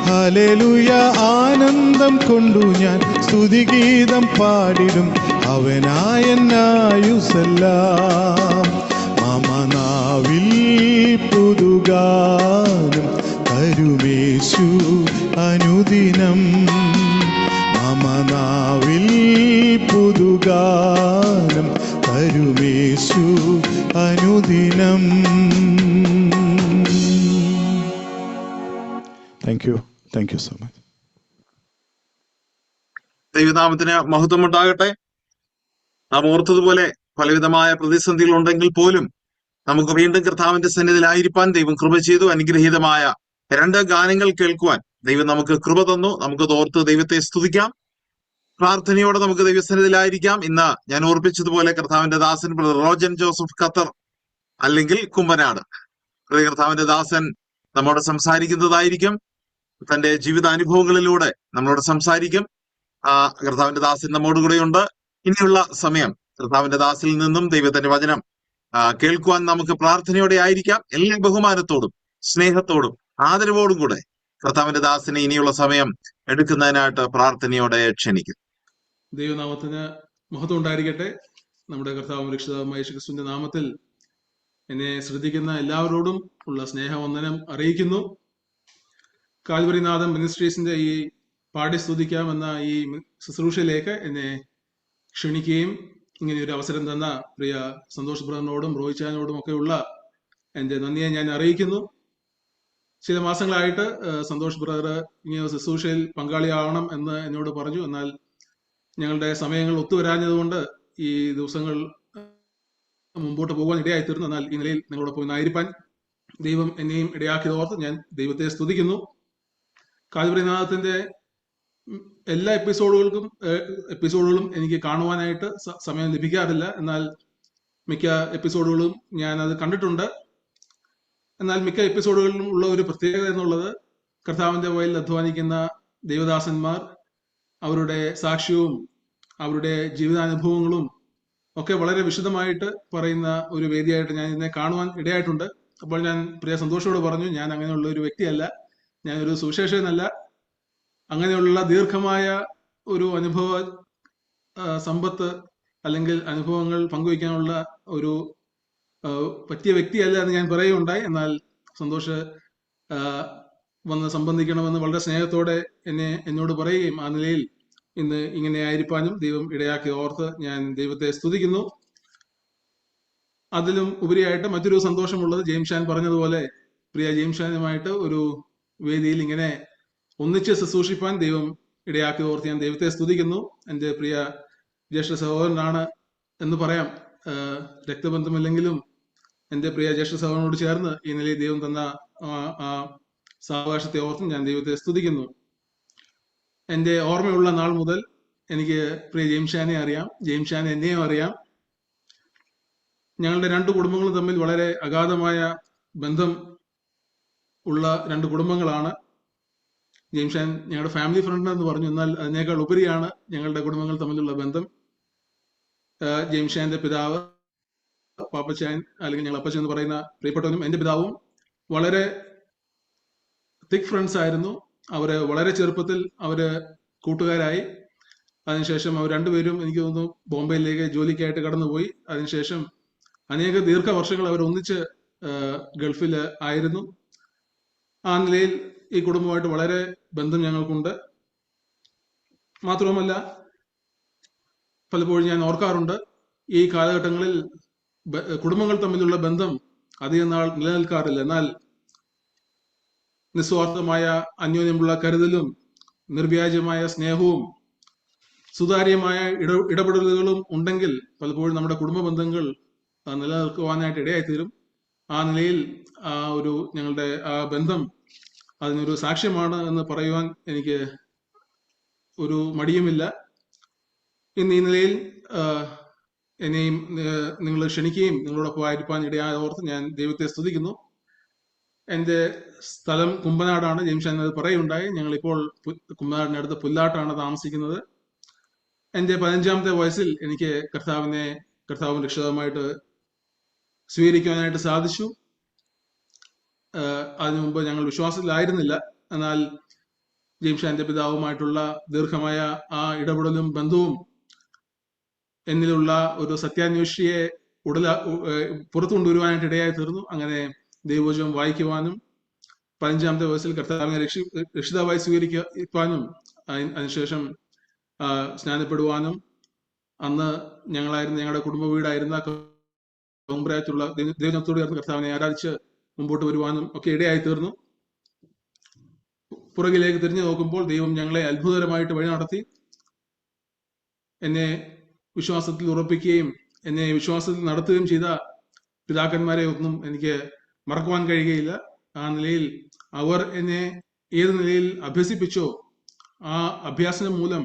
ഹല്ലേലൂയ ആനന്ദം കൊണ്ടു ഞാൻ സ്തുതിഗീതം പാടിടും അവനായെന്നായുസെല്ലാം. മമനാവിൽ പുതുഗാനം തരുമേശു അനുദിനം. മമനാവിൽ പുതുഗാനം തരുമേശു അനുദിനം. Thank you so much. ദൈവനാമത്തിന് മഹത്വമുണ്ടാകട്ടെ. നാം ഓർത്തതുപോലെ പലവിധമായ പ്രതിസന്ധികൾ ഉണ്ടെങ്കിൽ പോലും നമുക്ക് വീണ്ടും കർത്താവിന്റെ സന്നിധിയിലായിരിക്കാൻ ദൈവം കൃപ ചെയ്തു. അനുഗ്രഹീതമായ 2 ഗാനങ്ങൾ കേൾക്കുവാൻ ദൈവം നമുക്ക് കൃപ തന്നു. നമുക്ക് ഓർത്ത് ദൈവത്തെ സ്തുതിക്കാം. പ്രാർത്ഥനയോടെ നമുക്ക് ദൈവസന്നിധിയിലായിരിക്കാം. ഇന്ന് ഞാൻ ഓർപ്പിച്ചതുപോലെ കർത്താവിന്റെ ദാസൻ ബ്രദർ റോജൻ ജോസഫ് ഖത്തർ അല്ലെങ്കിൽ കുമ്പനാട് കർത്താവിന്റെ ദാസൻ നമ്മോട് സംസാരിക്കുന്നതായിരിക്കും. തന്റെ ജീവിതാനുഭവങ്ങളിലൂടെ നമ്മളോട് സംസാരിക്കും. കർത്താവിന്റെ ദാസൻ നമ്മോട് കൂടെയുണ്ട്. ഇനിയുള്ള സമയം കർത്താവിന്റെ ദാസിൽ നിന്നും ദൈവത്തിന്റെ വചനം കേൾക്കുവാൻ നമുക്ക് പ്രാർത്ഥനയോടെ ആയിരിക്കാം. എല്ലാ ബഹുമാനത്തോടും സ്നേഹത്തോടും ആദരവോടും കൂടെ കർത്താവിന്റെ ദാസിനെ ഇനിയുള്ള സമയം എടുക്കുന്നതിനായിട്ട് പ്രാർത്ഥനയോടെ ക്ഷണിക്കും. ദൈവനാമത്തിന് മഹത്വം ഉണ്ടായിരിക്കട്ടെ. നമ്മുടെ കർത്താവും രക്ഷിതാവുമായ യേശുക്രിസ്തുവിന്റെ നാമത്തിൽ എന്നെ ശ്രദ്ധിക്കുന്ന എല്ലാവരോടും ഉള്ള സ്നേഹവന്ദനം അറിയിക്കുന്നു. കാൽവരിനാഥൻ മിനിസ്ട്രീസിന്റെ ഈ പാടി സ്തുതിക്കാം എന്ന ഈ ശുശ്രൂഷയിലേക്ക് എന്നെ ക്ഷണിക്കുകയും ഇങ്ങനെ ഒരു അവസരം തന്ന പ്രിയ സന്തോഷ് ബ്രദറിനോടും റോയിച്ചാനോടും ഒക്കെയുള്ള എൻ്റെ നന്ദിയെ ഞാൻ അറിയിക്കുന്നു. ചില മാസങ്ങളായിട്ട് സന്തോഷ് ബ്രദർ ഇങ്ങനെ ശുശ്രൂഷയിൽ പങ്കാളിയാവണം എന്ന് എന്നോട് പറഞ്ഞു. എന്നാൽ ഞങ്ങളുടെ സമയങ്ങൾ ഒത്തുവരാഞ്ഞതുകൊണ്ട് ഈ ദിവസങ്ങൾ മുമ്പോട്ട് പോകാൻ ഇടയായിത്തീർന്നു. എന്നാൽ ഈ നിലയിൽ നിങ്ങളോടൊപ്പം ഇന്നായിരിക്കാൻ ദൈവം എന്നെയും ഇടയാക്കിയതോർത്ത് ഞാൻ ദൈവത്തെ സ്തുതിക്കുന്നു. കാൽവരിനാഥത്തിന്റെ എല്ലാ എപ്പിസോഡുകളും എനിക്ക് കാണുവാനായിട്ട് സമയം ലഭിക്കാറില്ല. എന്നാൽ മിക്ക എപ്പിസോഡുകളും ഞാൻ അത് കണ്ടിട്ടുണ്ട്. എന്നാൽ മിക്ക എപ്പിസോഡുകളിലും ഉള്ള ഒരു പ്രത്യേകത എന്നുള്ളത് കർത്താവിന്റെ വയലിൽ അധ്വാനിക്കുന്ന ദൈവദാസന്മാർ അവരുടെ സാക്ഷ്യവും അവരുടെ ജീവിതാനുഭവങ്ങളും ഒക്കെ വളരെ വിശദമായിട്ട് പറയുന്ന ഒരു വേദിയായിട്ട് ഞാൻ ഇതിനെ കാണുവാൻ ഇടയായിട്ടുണ്ട്. അപ്പോൾ ഞാൻ പ്രിയ സന്തോഷത്തോട് പറഞ്ഞു, ഞാൻ അങ്ങനെയുള്ള ഒരു വ്യക്തിയല്ല, ഞാനൊരു സുവിശേഷകനല്ല. അങ്ങനെയുള്ള ദീർഘമായ ഒരു അനുഭവ സമ്പത്ത് അല്ലെങ്കിൽ അനുഭവങ്ങൾ പങ്കുവയ്ക്കാനുള്ള ഒരു പറ്റിയ വ്യക്തിയല്ല എന്ന് ഞാൻ പറയുകയുണ്ടായി. എന്നാൽ സന്തോഷ് വന്ന് സംബന്ധിക്കണമെന്ന് വളരെ സ്നേഹത്തോടെ എന്നോട് പറയുകയും ആ നിലയിൽ ഇന്ന് ഇങ്ങനെ ആയിരിക്കാനും ദൈവം ഇടയാക്കി ഓർത്ത് ഞാൻ ദൈവത്തെ സ്തുതിക്കുന്നു. അതിലും ഉപരിയായിട്ട് മറ്റൊരു സന്തോഷമുള്ളത് ജെയിംസ് ഷാൻ പറഞ്ഞതുപോലെ പ്രിയ ജെയിംസ് ഷാനുമായിട്ട് ഒരു വേദിയിൽ ഇങ്ങനെ ഒന്നിച്ച് ശുശ്രൂഷിപ്പാൻ ദൈവം ഇടയാക്കി ഓർത്ത് ഞാൻ ദൈവത്തെ സ്തുതിക്കുന്നു. എൻ്റെ പ്രിയ ജ്യേഷ്ഠ സഹോദരനാണ് എന്ന് പറയാം. രക്തബന്ധമില്ലെങ്കിലും എൻ്റെ പ്രിയ ജ്യേഷ്ഠ സഹോദരനോട് ചേർന്ന് ഈ നിലയിൽ ദൈവം തന്ന ആ സാവകാശത്തെ ഓർത്ത് ഞാൻ ദൈവത്തെ സ്തുതിക്കുന്നു. എൻ്റെ ഓർമ്മയുള്ള നാൾ മുതൽ എനിക്ക് പ്രിയ ജെയിംസ് ഷാനെ അറിയാം, ജെയിംസ് ഷാൻ എന്നെയും അറിയാം. ഞങ്ങളുടെ 2 കുടുംബങ്ങളും തമ്മിൽ വളരെ അഗാധമായ ബന്ധം ഉള്ള 2 കുടുംബങ്ങളാണ്. ജെയിംസ് ഷാൻ ഞങ്ങളുടെ ഫാമിലി ഫ്രണ്ട് എന്ന് പറഞ്ഞു, എന്നാൽ അതിനേക്കാൾ ഉപരിയാണ് ഞങ്ങളുടെ കുടുംബങ്ങൾ തമ്മിലുള്ള ബന്ധം. ജെയിംസ് ഷാന്റെ പിതാവ് പാപ്പച്ചാൻ അല്ലെങ്കിൽ ഞങ്ങൾ അപ്പച്ചൻ എന്ന് പറയുന്ന പ്രിയപ്പെട്ടവനും എൻ്റെ പിതാവും വളരെ തിക് ഫ്രണ്ട്സ് ആയിരുന്നു. അവര് വളരെ ചെറുപ്പത്തിൽ അവര് കൂട്ടുകാരായി. അതിനുശേഷം അവർ രണ്ടുപേരും എനിക്ക് തോന്നുന്നു ബോംബെയിലേക്ക് ജോലിക്കായിട്ട് കടന്നുപോയി. അതിനുശേഷം അനേക ദീർഘവർഷങ്ങൾ അവർ ഒന്നിച്ച് ഗൾഫിൽ ആയിരുന്നു. ആ നിലയിൽ ഈ കുടുംബമായിട്ട് വളരെ ബന്ധം ഞങ്ങൾക്കുണ്ട്. മാത്രവുമല്ല, പലപ്പോഴും ഞാൻ ഓർക്കാറുണ്ട്, ഈ കാലഘട്ടങ്ങളിൽ കുടുംബങ്ങൾ തമ്മിലുള്ള ബന്ധം അധികം നാൾ നിലനിൽക്കാറില്ല. എന്നാൽ നിസ്വാർത്ഥമായ അന്യോന്യമുള്ള കരുതലും നിർവ്യാജമായ സ്നേഹവും സുതാര്യമായ ഇടപെടലുകളും ഉണ്ടെങ്കിൽ പലപ്പോഴും നമ്മുടെ കുടുംബ ബന്ധങ്ങൾ നിലനിൽക്കുവാനായിട്ട് ഇടയായിത്തീരും. ആ നിലയിൽ ഞങ്ങളുടെ ആ ബന്ധം അതിനൊരു സാക്ഷ്യമാണ് എന്ന് പറയുവാൻ എനിക്ക് ഒരു മടിയുമില്ല. ഇന്ന് ഈ നിലയിൽ എന്നെയും നിങ്ങൾ ക്ഷണിക്കുകയും നിങ്ങളോടൊപ്പം ആയിരിക്കാൻ ഇടയായ ഓർത്ത് ഞാൻ ദൈവത്തെ സ്തുതിക്കുന്നു. എൻ്റെ സ്ഥലം കുമ്പനാടാണ്. ജെയിംസ് അത് പറയുണ്ടായി. ഞങ്ങളിപ്പോൾ കുമ്പനാടിനടുത്ത് പുല്ലാട്ടാണ് താമസിക്കുന്നത്. എൻ്റെ 15-ാമത്തെ വയസ്സിൽ എനിക്ക് കർത്താവും രക്ഷിതാവുമായിട്ട് സ്വീകരിക്കാനായിട്ട് സാധിച്ചു. അതിനു മുമ്പ് ഞങ്ങൾ വിശ്വാസത്തിലായിരുന്നില്ല. എന്നാൽ ജെയിംസ് എൻ്റെ പിതാവുമായിട്ടുള്ള ദീർഘമായ ആ ഇടപെടലും ബന്ധവും എന്നിലുള്ള ഒരു സത്യാന്വേഷിയെ പുറത്തു കൊണ്ടുവരുവാനായിട്ട് ഇടയായി തീർന്നു. അങ്ങനെ ദൈവവചനം വായിക്കുവാനും 15-ാമത്തെ വയസ്സിൽ കർത്താവിനെ രക്ഷിതാവായി സ്വീകരിക്കുവാനും അതിനുശേഷം സ്നാനപ്പെടുവാനും അന്ന് ഞങ്ങളുടെ കുടുംബ വീടായിരുന്ന കോമ്പ്രായത്തുള്ള ദൈവത്തോട് ചേർന്ന് കർത്താവിനെ ആരാധിച്ച് മുമ്പോട്ട് വരുവാനും ഒക്കെ ഇടയായി തീർന്നു. പുറകിലേക്ക് തിരിഞ്ഞു നോക്കുമ്പോൾ ദൈവം ഞങ്ങളെ അത്ഭുതകരമായിട്ട് വഴി നടത്തി. എന്നെ വിശ്വാസത്തിൽ ഉറപ്പിക്കുകയും എന്നെ വിശ്വാസത്തിൽ നടത്തുകയും ചെയ്ത പിതാക്കന്മാരെ ഒന്നും എനിക്ക് മറക്കുവാൻ കഴിയുകയില്ല. ആ നിലയിൽ അവർ എന്നെ ഏത് നിലയിൽ അഭ്യസിപ്പിച്ചോ ആ അഭ്യാസനം മൂലം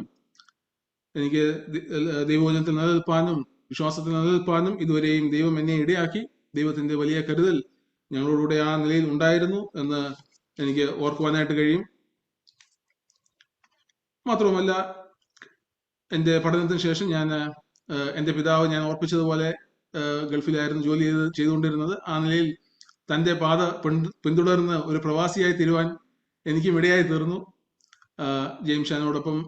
എനിക്ക് ദൈവവചനത്തിൽ നിലനിൽപ്പാനും വിശ്വാസത്തിൽ നിലനിൽപ്പാനും ഇതുവരെയും ദൈവം എന്നെ ഇടയാക്കി. ദൈവത്തിന്റെ വലിയ കരുതൽ ഞങ്ങളോടുകൂടെ ആ നിലയിൽ ഉണ്ടായിരുന്നു എന്ന് എനിക്ക് ഓർക്കുവാനായിട്ട് കഴിയും. മാത്രവുമല്ല, എൻ്റെ പഠനത്തിന് ശേഷം എൻ്റെ പിതാവ് ഞാൻ ഓർപ്പിച്ചതുപോലെ ഗൾഫിലായിരുന്നു ജോലി ചെയ്തുകൊണ്ടിരുന്നത്. ആ നിലയിൽ തൻ്റെ പാത പിന്തുടർന്ന് ഒരു പ്രവാസിയായി തീരുവാൻ എനിക്കും ഇടയായി തീർന്നു. ജെയിംസ് ഷാനോടൊപ്പം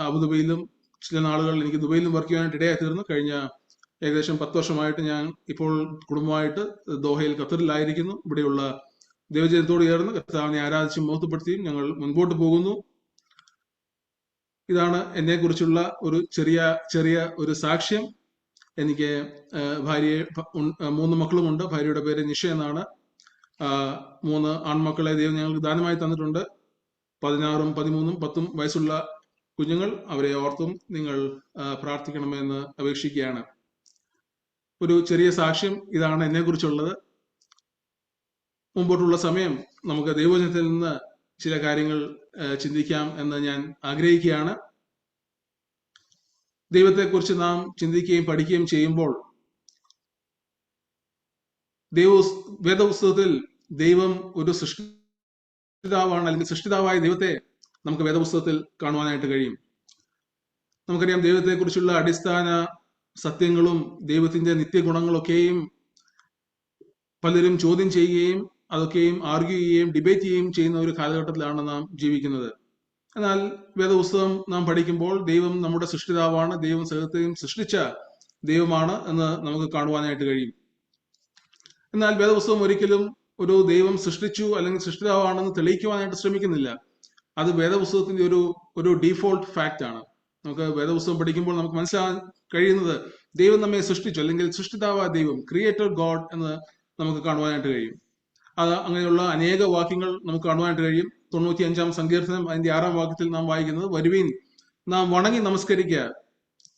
അബുദാബിയിലും ചില നാളുകൾ എനിക്ക് ദുബൈയിലും വർക്ക് ചെയ്യാനായിട്ട് ഇടയായി തീർന്നു. കഴിഞ്ഞ ഏകദേശം 10 വർഷമായിട്ട് ഞാൻ ഇപ്പോൾ കുടുംബമായിട്ട് ദോഹയിൽ ഖത്തറിലായിരിക്കുന്നു. ഇവിടെയുള്ള ദൈവജനത്തോട് ചേർന്ന് കർത്താവിനെ ആരാധിച്ചും മഹത്വപ്പെടുത്തിയും ഞങ്ങൾ മുൻപോട്ട് പോകുന്നു. ഇതാണ് എന്നെ കുറിച്ചുള്ള ഒരു ചെറിയ ഒരു സാക്ഷ്യം. എനിക്ക് 3 മക്കളുമുണ്ട്. ഭാര്യയുടെ പേര് നിഷ എന്നാണ്. 3 ആൺമക്കളെ ദൈവം ഞങ്ങൾക്ക് ദാനമായി തന്നിട്ടുണ്ട്. 16, 13, 10 വയസ്സുള്ള കുഞ്ഞുങ്ങൾ. അവരെ ഓർത്തും നിങ്ങൾ പ്രാർത്ഥിക്കണമെന്ന് അപേക്ഷിക്കുകയാണ്. ഒരു ചെറിയ സാക്ഷ്യം ഇതാണ് എന്നെ കുറിച്ചുള്ളത്. മുമ്പോട്ടുള്ള സമയം നമുക്ക് ദൈവവചനത്തിൽ നിന്ന് ചില കാര്യങ്ങൾ ചിന്തിക്കാം എന്ന് ഞാൻ ആഗ്രഹിക്കുകയാണ്. ദൈവത്തെക്കുറിച്ച് നാം ചിന്തിക്കുകയും പഠിക്കുകയും ചെയ്യുമ്പോൾ വേദപുസ്തകത്തിൽ ദൈവം ഒരു സൃഷ്ടിതാവാണ്, അല്ലെങ്കിൽ സൃഷ്ടിതാവായ ദൈവത്തെ നമുക്ക് വേദപുസ്തകത്തിൽ കാണുവാനായിട്ട് കഴിയും. നമുക്കറിയാം, ദൈവത്തെക്കുറിച്ചുള്ള അടിസ്ഥാന സത്യങ്ങളും ദൈവത്തിന്റെ നിത്യഗുണങ്ങളൊക്കെയും പലരും ചോദ്യം ചെയ്യുകയും അതൊക്കെയും ആർഗ്യൂ ചെയ്യുകയും ഡിബേറ്റ് ചെയ്യുകയും ചെയ്യുന്ന ഒരു കാലഘട്ടത്തിലാണ് നാം ജീവിക്കുന്നത്. എന്നാൽ വേദപുസ്തകം നാം പഠിക്കുമ്പോൾ ദൈവം നമ്മുടെ സൃഷ്ടിതാവാണ്, ദൈവം സകലത്തെയും സൃഷ്ടിച്ച ദൈവമാണ് എന്ന് നമുക്ക് കാണുവാനായിട്ട് കഴിയും. എന്നാൽ വേദപുസ്തകം ഒരിക്കലും ഒരു ദൈവം സൃഷ്ടിച്ചു അല്ലെങ്കിൽ സൃഷ്ടിതാവാണെന്ന് തെളിയിക്കുവാനായിട്ട് ശ്രമിക്കുന്നില്ല. അത് വേദപുസ്തകത്തിന്റെ ഒരു ഡീഫോൾട്ട് ഫാക്റ്റ് ആണ്. നമുക്ക് വേദപുസ്തകം പഠിക്കുമ്പോൾ നമുക്ക് മനസ്സിലാക്കാൻ കഴിയുന്നത് ദൈവം നമ്മെ സൃഷ്ടിച്ചു, അല്ലെങ്കിൽ സൃഷ്ടിതാവായ ദൈവം, ക്രിയേറ്റർ ഗോഡ് എന്ന് നമുക്ക് കാണുവാനായിട്ട് കഴിയും. അത് അങ്ങനെയുള്ള അനേക വാക്യങ്ങൾ നമുക്ക് കാണുവാനായിട്ട് കഴിയും. 95-ാം സങ്കീർത്തനം അതിന്റെ 6-ാം വാക്യത്തിൽ നാം വായിക്കുന്നത്, വരുവീൻ നാം വണങ്ങി നമസ്കരിക്കുക,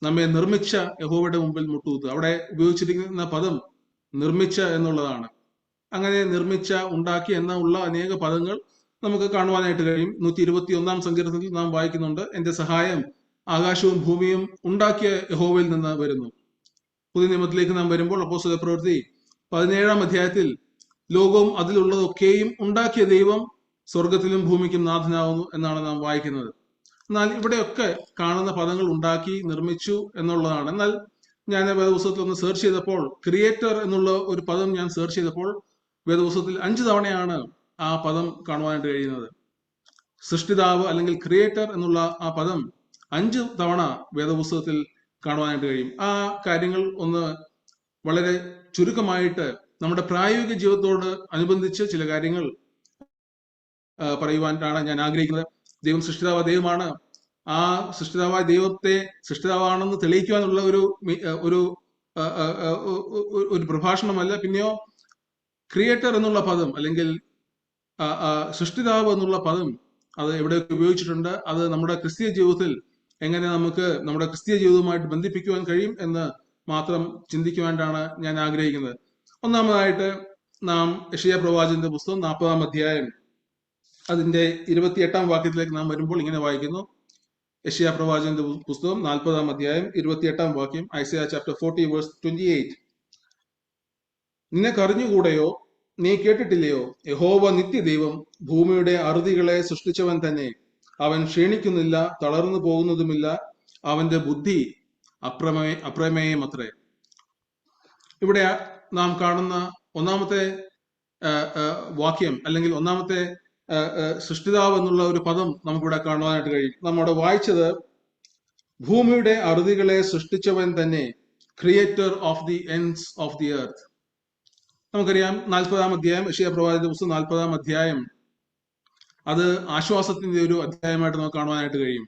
നമ്മെ നിർമ്മിച്ച യഹോവയുടെ മുമ്പിൽ മുട്ടുകുത്തുക. അവിടെ ഉപയോഗിച്ചിരിക്കുന്ന പദം നിർമ്മിച്ച എന്നുള്ളതാണ്. അങ്ങനെ നിർമ്മിച്ച, ഉണ്ടാക്കി എന്നുള്ള അനേക പദങ്ങൾ നമുക്ക് കാണുവാനായിട്ട് കഴിയും. 121-ാം സങ്കീർത്തനത്തിൽ നാം വായിക്കുന്നുണ്ട്, എന്റെ സഹായം ആകാശവും ഭൂമിയും ഉണ്ടാക്കിയ യഹോവയിൽ നിന്ന് വരുന്നു. പുതിയ നിയമത്തിലേക്ക് നാം വരുമ്പോൾ അപ്പോസ്തല പ്രവൃത്തി 17-ാം അധ്യായത്തിൽ ലോകവും അതിലുള്ളതൊക്കെയും ഉണ്ടാക്കിയ ദൈവം സ്വർഗത്തിലും ഭൂമിക്കും നാഥനാവുന്നു എന്നാണ് നാം വായിക്കുന്നത്. എന്നാൽ ഇവിടെയൊക്കെ കാണുന്ന പദങ്ങൾ ഉണ്ടാക്കി, നിർമ്മിച്ചു എന്നുള്ളതാണ്. എന്നാൽ ഞാൻ വേദപുസ്തകത്തിൽ ഒന്ന് സെർച്ച് ചെയ്തപ്പോൾ, ക്രിയേറ്റർ എന്നുള്ള ഒരു പദം ഞാൻ സെർച്ച് ചെയ്തപ്പോൾ വേദപുസ്തകത്തിൽ 5 തവണയാണ് ആ പദം കാണുവാനായിട്ട് കഴിയുന്നത്. സൃഷ്ടിതാവ് അല്ലെങ്കിൽ ക്രിയേറ്റർ എന്നുള്ള ആ പദം 5 തവണ വേദപുസ്തകത്തിൽ കാണുവാനായിട്ട് കഴിയും. ആ കാര്യങ്ങൾ ഒന്ന് വളരെ ചുരുക്കമായിട്ട് നമ്മുടെ പ്രായോഗിക ജീവിതത്തോട് അനുബന്ധിച്ച് ചില കാര്യങ്ങൾ പറയുവാനാണ് ഞാൻ ആഗ്രഹിക്കുന്നത്. ദൈവം സൃഷ്ടിതാവായ ദൈവമാണ്. ആ സൃഷ്ടിതാവായ ദൈവത്തെ സൃഷ്ടിതാവാണെന്ന് തെളിയിക്കുവാനുള്ള ഒരു പ്രഭാഷണമല്ല. പിന്നെയോ ക്രിയേറ്റർ എന്നുള്ള പദം അല്ലെങ്കിൽ സൃഷ്ടിതാവ് എന്നുള്ള പദം അത് എവിടെയൊക്കെ ഉപയോഗിച്ചിട്ടുണ്ട്, അത് നമ്മുടെ ക്രിസ്തീയ ജീവിതത്തിൽ എങ്ങനെ നമുക്ക് നമ്മുടെ ക്രിസ്തീയ ജീവിതവുമായിട്ട് ബന്ധിപ്പിക്കുവാൻ കഴിയും എന്ന് മാത്രം ചിന്തിക്കുവാനാണ് ഞാൻ ആഗ്രഹിക്കുന്നത്. ഒന്നാമതായിട്ട് നാം യെശയ്യാ പ്രവാചകന്റെ പുസ്തകം 40-ാം അധ്യായം അതിന്റെ 28-ാം വാക്യത്തിലേക്ക് നാം വരുമ്പോൾ ഇങ്ങനെ വായിക്കുന്നു. യെശയ്യാ പ്രവാചകന്റെ പുസ്തകം 40-ാം അധ്യായം 28-ാം വാക്യം, ഐസയ ചാപ്റ്റർ 40 വേഴ്സ് 28. നിനക്കറിഞ്ഞുകൂടെയോ, നീ കേട്ടിട്ടില്ലയോ? യഹോവ നിത്യദൈവം, ഭൂമിയുടെ അറുതികളെ സൃഷ്ടിച്ചവൻ തന്നെ. അവൻ ക്ഷീണിക്കുന്നില്ല, തളർന്നു പോകുന്നതുമില്ല. അവന്റെ ബുദ്ധി അപ്രമേയമത്രേ. ഇവിടെ നാം കാണുന്ന ഒന്നാമത്തെ വാക്യം അല്ലെങ്കിൽ ഒന്നാമത്തെ സൃഷ്ടിതാവ് എന്നുള്ള ഒരു പദം നമുക്കിവിടെ കാണുവാനായിട്ട് കഴിയും. നമ്മുടെ വായിച്ചത് ഭൂമിയുടെ അറുതികളെ സൃഷ്ടിച്ചവൻ തന്നെ, creator of the ends of the earth. നമുക്കറിയാം 40-ാം അധ്യായം, യെശയ്യാ പ്രവാചകന്റെ പുസ്തകം 40-ാം അധ്യായം അത് ആശ്വാസത്തിന്റെ ഒരു അധ്യായമായിട്ട് നമുക്ക് കാണുവാനായിട്ട് കഴിയും.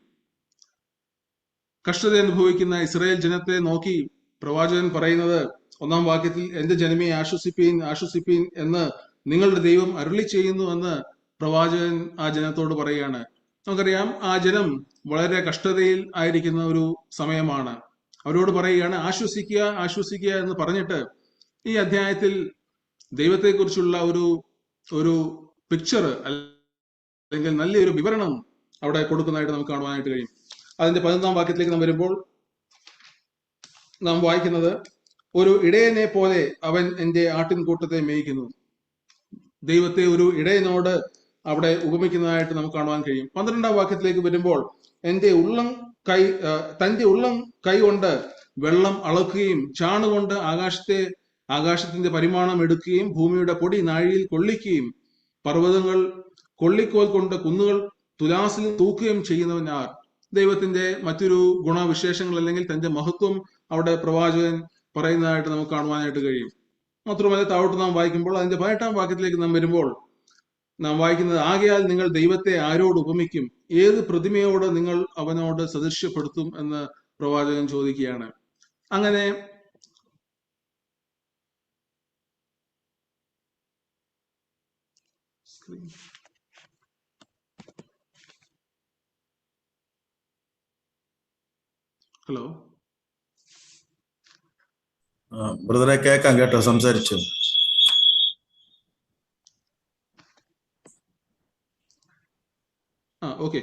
കഷ്ടത അനുഭവിക്കുന്ന ഇസ്രായേൽ ജനത്തെ നോക്കി പ്രവാചകൻ പറയുന്നത് 1-ാം വാക്യത്തിൽ, എന്റെ ജനമേ ആശ്വസിപ്പീൻ, ആശ്വസിപ്പീൻ എന്ന് നിങ്ങളുടെ ദൈവം അരുളി ചെയ്യുന്നു എന്ന് പ്രവാചകൻ ആ ജനത്തോട് പറയുകയാണ്. നമുക്കറിയാം ആ ജനം വളരെ കഷ്ടതയിൽ ആയിരിക്കുന്ന ഒരു സമയമാണ്. അവരോട് പറയുകയാണ് ആശ്വസിക്കുക, ആശ്വസിക്കുക എന്ന് പറഞ്ഞിട്ട് ഈ അധ്യായത്തിൽ ദൈവത്തെക്കുറിച്ചുള്ള ഒരു പിക്ചർ അല്ലെങ്കിൽ നല്ലൊരു വിവരണം അവിടെ കൊടുക്കുന്നതായിട്ട് നമുക്ക് കാണുവാനായിട്ട് കഴിയും. അതിന്റെ 11-ാം വാക്യത്തിലേക്ക് നാം വരുമ്പോൾ നാം വായിക്കുന്നത്, ഒരു ഇടയനെ പോലെ അവൻ എന്റെ ആട്ടിൻകൂട്ടത്തെ മേയ്ക്കുന്നു. ദൈവത്തെ ഒരു ഇടയനോട് അവിടെ ഉപമിക്കുന്നതായിട്ട് നമുക്ക് കാണുവാൻ കഴിയും. 12-ാം വാക്യത്തിലേക്ക് വരുമ്പോൾ, തന്റെ ഉള്ളം കൈ കൊണ്ട് വെള്ളം അളക്കുകയും ചാണുകൊണ്ട് ആകാശത്തിന്റെ പരിമാണം എടുക്കുകയും ഭൂമിയുടെ പൊടി നാഴിയിൽ കൊള്ളിക്കുകയും പർവ്വതങ്ങൾ കൊള്ളിക്കോൽ കൊണ്ട് കുന്നുകൾ തുലാസിൽ തൂക്കുകയും ചെയ്യുന്നവൻ ആർ? ദൈവത്തിന്റെ മറ്റൊരു ഗുണവിശേഷങ്ങൾ അല്ലെങ്കിൽ തന്റെ മഹത്വം അവിടെ പ്രവാചകൻ പറയുന്നതായിട്ട് നമുക്ക് കാണുവാനായിട്ട് കഴിയും. മാത്രമല്ല താഴോട്ട് നാം വായിക്കുമ്പോൾ അതിന്റെ 18-ാം വാക്യത്തിലേക്ക് നാം വരുമ്പോൾ നാം വായിക്കുന്നത്, ആകയാൽ നിങ്ങൾ ദൈവത്തെ ആരോട് ഉപമിക്കും? ഏത് പ്രതിമയോട് നിങ്ങൾ അവനോട് സദൃശ്യപ്പെടുത്തും എന്ന് പ്രവാചകൻ ചോദിക്കുകയാണ്. അങ്ങനെ ഹലോ ബ്രദറെ കേൾക്കാം കേട്ടോ, സംസാരിച്ചു. ഓക്കെ.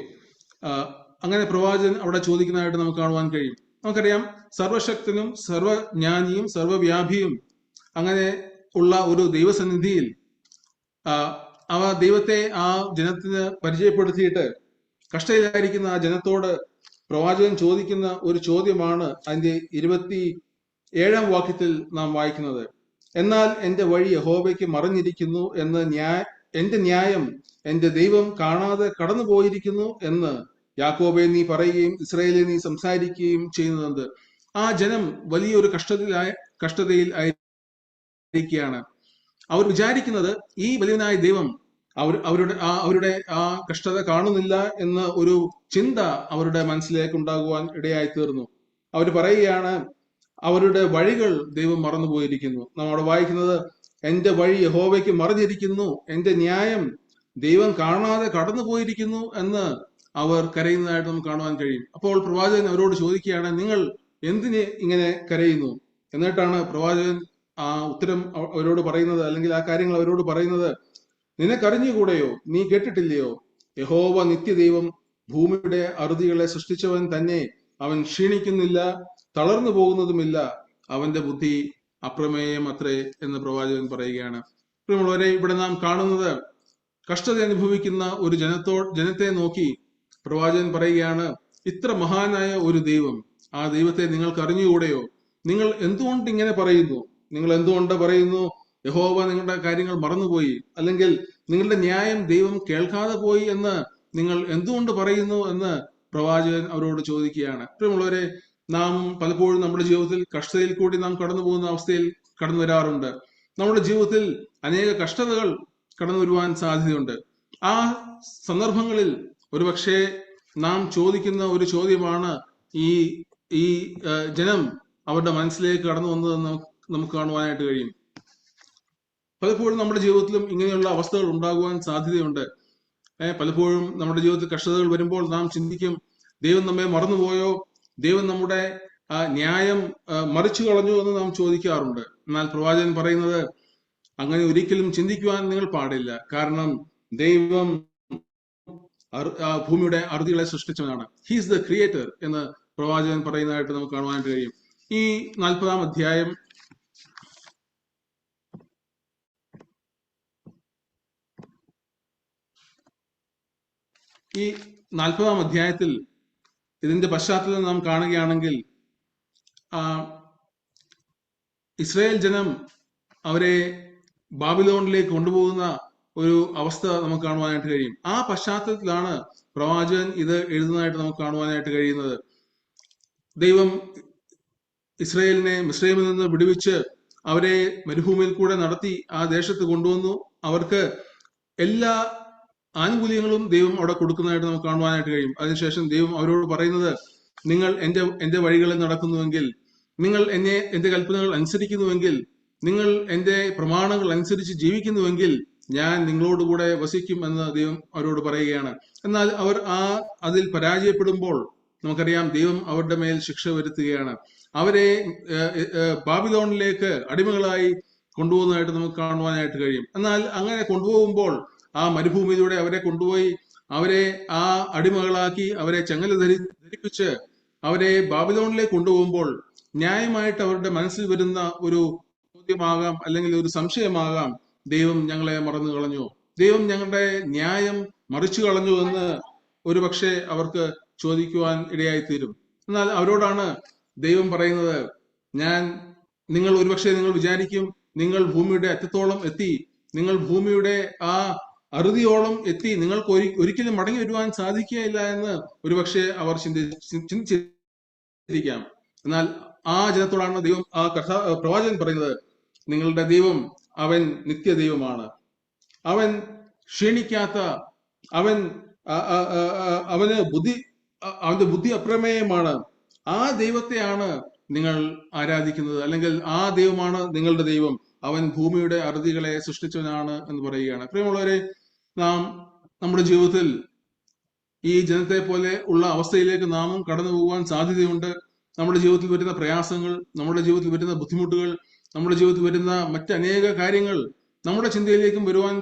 അങ്ങനെ പ്രവാചകൻ അവിടെ ചോദിക്കുന്നതായിട്ട് നമുക്ക് കാണുവാൻ കഴിയും. നമുക്കറിയാം സർവശക്തനും സർവജ്ഞാനിയും സർവവ്യാപിയും അങ്ങനെ ഉള്ള ഒരു ദൈവസന്നിധിയിൽ ദൈവത്തെ ആ ജനത്തിന് പരിചയപ്പെടുത്തിയിട്ട് കഷ്ടയിലായിരിക്കുന്ന ആ ജനത്തോട് പ്രവാചകൻ ചോദിക്കുന്ന ഒരു ചോദ്യമാണ് അതിന്റെ 27-ാം വാക്യത്തിൽ നാം വായിക്കുന്നത്. എന്നാൽ എന്റെ വഴി യഹോവയ്ക്ക് മറഞ്ഞിരിക്കുന്നു എന്ന് എന്റെ ന്യായം എന്റെ ദൈവം കാണാതെ കടന്നുപോയിരിക്കുന്നു എന്ന് യാക്കോബെ നീ പറയുകയും ഇസ്രായേലിൽ നീ സംസാരിക്കുകയും ചെയ്യുന്നത്. ആ ജനം വലിയൊരു കഷ്ടതയിൽ ആയിരിക്കുകയാണ്. അവർ വിചാരിക്കുന്നത് ഈ വലിയവനായ ദൈവം അവരുടെ ആ കഷ്ടത കാണുന്നില്ല എന്ന ഒരു ചിന്ത അവരുടെ മനസ്സിലേക്ക് ഉണ്ടാകുവാൻ ഇടയായി തീർന്നു. അവർ പറയുകയാണ് അവരുടെ വഴികൾ ദൈവം മറന്നുപോയിരിക്കുന്നു. നാം അവിടെ വായിക്കുന്നത്, എന്റെ വഴി യഹോവയ്ക്ക് മറഞ്ഞിരിക്കുന്നു, എന്റെ ന്യായം ദൈവം കാണാതെ കടന്നുപോയിരിക്കുന്നു എന്ന് അവർ കരയുന്നതായിട്ട് നമുക്ക് കാണുവാൻ കഴിയും. അപ്പോൾ പ്രവാചകൻ അവരോട് ചോദിക്കുകയാണ്, നിങ്ങൾ എന്തിന് ഇങ്ങനെ കരയുന്നു? എന്നിട്ടാണ് പ്രവാചകൻ ആ ഉത്തരം അവരോട് പറയുന്നത്, അല്ലെങ്കിൽ ആ കാര്യങ്ങൾ അവരോട് പറയുന്നത്, നിനക്കറിഞ്ഞുകൂടെയോ, നീ കേട്ടിട്ടില്ലയോ? യഹോവ നിത്യദൈവം, ഭൂമിയുടെ അറുതികളെ സൃഷ്ടിച്ചവൻ തന്നെ. അവൻ ക്ഷീണിക്കുന്നില്ല, തളർന്നു പോകുന്നതുമില്ല. അവന്റെ ബുദ്ധി അപ്രമേയം അത്രേ എന്ന് പ്രവാചകൻ പറയുകയാണ്. പ്രിയമുള്ളവരെ, ഇവിടെ നാം കാണുന്നത് കഷ്ടത അനുഭവിക്കുന്ന ഒരു ജനത്തെ നോക്കി പ്രവാചകൻ പറയുകയാണ്, ഇത്ര മഹാനായ ഒരു ദൈവം, ആ ദൈവത്തെ നിങ്ങൾക്ക് അറിഞ്ഞുകൂടെയോ? നിങ്ങൾ എന്തുകൊണ്ട് ഇങ്ങനെ പറയുന്നു? നിങ്ങൾ എന്തുകൊണ്ട് പറയുന്നു യഹോവ നിങ്ങളുടെ കാര്യങ്ങൾ മറന്നുപോയി, അല്ലെങ്കിൽ നിങ്ങളുടെ ന്യായം ദൈവം കേൾക്കാതെ പോയി എന്ന് നിങ്ങൾ എന്തുകൊണ്ട് പറയുന്നു എന്ന് പ്രവാചകൻ അവരോട് ചോദിക്കുകയാണ്. പ്രിയമുള്ളവരെ, നാം പലപ്പോഴും നമ്മുടെ ജീവിതത്തിൽ കഷ്ടതയിൽ കൂടി നാം കടന്നു പോകുന്ന അവസ്ഥയിൽ കടന്നു വരാറുണ്ട്. നമ്മുടെ ജീവിതത്തിൽ അനേക കഷ്ടതകൾ കടന്നു വരുവാൻ സാധ്യതയുണ്ട്. ആ സന്ദർഭങ്ങളിൽ ഒരുപക്ഷെ നാം ചോദിക്കുന്ന ഒരു ചോദ്യമാണ് ഈ ജനം അവരുടെ മനസ്സിലേക്ക് കടന്നു വന്നതെന്ന് നമുക്ക് കാണുവാനായിട്ട് കഴിയും. പലപ്പോഴും നമ്മുടെ ജീവിതത്തിലും ഇങ്ങനെയുള്ള അവസ്ഥകൾ ഉണ്ടാകുവാൻ സാധ്യതയുണ്ട്. പലപ്പോഴും നമ്മുടെ ജീവിതത്തിൽ കഷ്ടതകൾ വരുമ്പോൾ നാം ചിന്തിക്കും, ദൈവം നമ്മെ മറന്നുപോയോ, ദൈവം നമ്മുടെ ന്യായം മറിച്ചു കളഞ്ഞു എന്ന് നാം ചോദിക്കാറുണ്ട്. എന്നാൽ പ്രവാചകൻ പറയുന്നത് അങ്ങനെ ഒരിക്കലും ചിന്തിക്കുവാൻ നിങ്ങൾ പാടില്ല. കാരണം ദൈവം ഭൂമിയുടെ അറുതികളെ സൃഷ്ടിച്ചവനാണ്. ഹീസ് ദ ക്രിയേറ്റർ എന്ന് പ്രവാചകൻ പറയുന്നതായിട്ട് നമുക്ക് കാണുവാനായിട്ട് കഴിയും. ഈ 40-ാം അധ്യായം ഈ 40-ാം അധ്യായത്തിൽ ഇതിന്റെ പശ്ചാത്തലം നാം കാണുകയാണെങ്കിൽ ഇസ്രായേൽ ജനം അവരെ ബാബിലോണിലേക്ക് കൊണ്ടുപോകുന്ന ഒരു അവസ്ഥ നമുക്ക് കാണുവാനായിട്ട് കഴിയും. ആ പശ്ചാത്തലത്തിലാണ് പ്രവാചകൻ ഇത് എഴുതുന്നതായിട്ട് നമുക്ക് കാണുവാനായിട്ട് കഴിയുന്നത്. ദൈവം ഇസ്രായേലിനെ മിസ്രൈമിൽ നിന്ന് വിടുവിച്ച് അവരെ മരുഭൂമിയിൽ കൂടെ നടത്തി ആ ദേശത്ത് കൊണ്ടുവന്നു. അവർക്ക് എല്ലാ ആനുകൂല്യങ്ങളും ദൈവം അവിടെ കൊടുക്കുന്നതായിട്ട് നമുക്ക് കാണുവാനായിട്ട് കഴിയും. അതിനുശേഷം ദൈവം അവരോട് പറയുന്നത്, നിങ്ങൾ എന്റെ വഴികളിൽ നടക്കുന്നുവെങ്കിൽ, നിങ്ങൾ എന്റെ കൽപ്പനകൾ അനുസരിക്കുന്നുവെങ്കിൽ, നിങ്ങൾ എന്റെ പ്രമാണങ്ങൾ അനുസരിച്ച് ജീവിക്കുന്നുവെങ്കിൽ ഞാൻ നിങ്ങളോടുകൂടെ വസിക്കും എന്ന് ദൈവം അവരോട് പറയുകയാണ്. എന്നാൽ അവർ അതിൽ പരാജയപ്പെടുമ്പോൾ നമുക്കറിയാം ദൈവം അവരുടെ മേൽ ശിക്ഷ വരുത്തുകയാണ്. അവരെ ബാബിലോണിലേക്ക് അടിമകളായി കൊണ്ടുപോകുന്നതായിട്ട് നമുക്ക് കാണുവാനായിട്ട് കഴിയും. എന്നാൽ അങ്ങനെ കൊണ്ടുപോകുമ്പോൾ ആ മരുഭൂമിയിലൂടെ അവരെ കൊണ്ടുപോയി അവരെ ആ അടിമകളാക്കി അവരെ ചങ്ങല ധരിപ്പിച്ച് അവരെ ബാബിലോണിലേക്ക് കൊണ്ടുപോകുമ്പോൾ ന്യായമായിട്ട് അവരുടെ മനസ്സിൽ വരുന്ന ഒരു ചോദ്യമാകാം, അല്ലെങ്കിൽ ഒരു സംശയമാകാം, ദൈവം ഞങ്ങളെ മറന്നു കളഞ്ഞു, ദൈവം ഞങ്ങളുടെ ന്യായം മറിച്ചു കളഞ്ഞു എന്ന് ഒരുപക്ഷെ അവർക്ക് ചോദിക്കുവാൻ ഇടയായിത്തീരും. എന്നാൽ അവരോടാണ് ദൈവം പറയുന്നത്, നിങ്ങൾ വിചാരിക്കും നിങ്ങൾ ഭൂമിയുടെ അറ്റത്തോളം എത്തി, നിങ്ങൾ ഭൂമിയുടെ ആ അറുതിയോളം എത്തി, നിങ്ങൾക്ക് ഒരിക്കലും മടങ്ങി വരുവാൻ സാധിക്കുകയില്ല എന്ന് ഒരുപക്ഷെ അവർ ചിന്തിച്ചിരിക്കാം. എന്നാൽ ആ ജനത്തോടാണ് ദൈവം പ്രവാചകൻ പറയുന്നത്, നിങ്ങളുടെ ദൈവം അവൻ നിത്യദൈവമാണ്, അവൻ ക്ഷീണിക്കാത്ത, അവന്റെ ബുദ്ധി അപ്രമേയമാണ്. ആ ദൈവത്തെയാണ് നിങ്ങൾ ആരാധിക്കുന്നത്, അല്ലെങ്കിൽ ആ ദൈവമാണ് നിങ്ങളുടെ ദൈവം, അവൻ ഭൂമിയുടെ അറുതികളെ സൃഷ്ടിച്ചവനാണ് എന്ന് പറയുകയാണ്. പ്രിയമുള്ളവരെ, നാം നമ്മുടെ ജീവിതത്തിൽ ഈ ജനത്തെ പോലെ ഉള്ള അവസ്ഥയിലേക്ക് നാമും കടന്നു പോകുവാൻ സാധ്യതയുണ്ട്. നമ്മുടെ ജീവിതത്തിൽ വരുന്ന പ്രയാസങ്ങൾ, നമ്മുടെ ജീവിതത്തിൽ വരുന്ന ബുദ്ധിമുട്ടുകൾ, നമ്മുടെ ജീവിതത്തിൽ വരുന്ന മറ്റനേക കാര്യങ്ങൾ നമ്മുടെ ചിന്തയിലേക്കും വരുവാൻ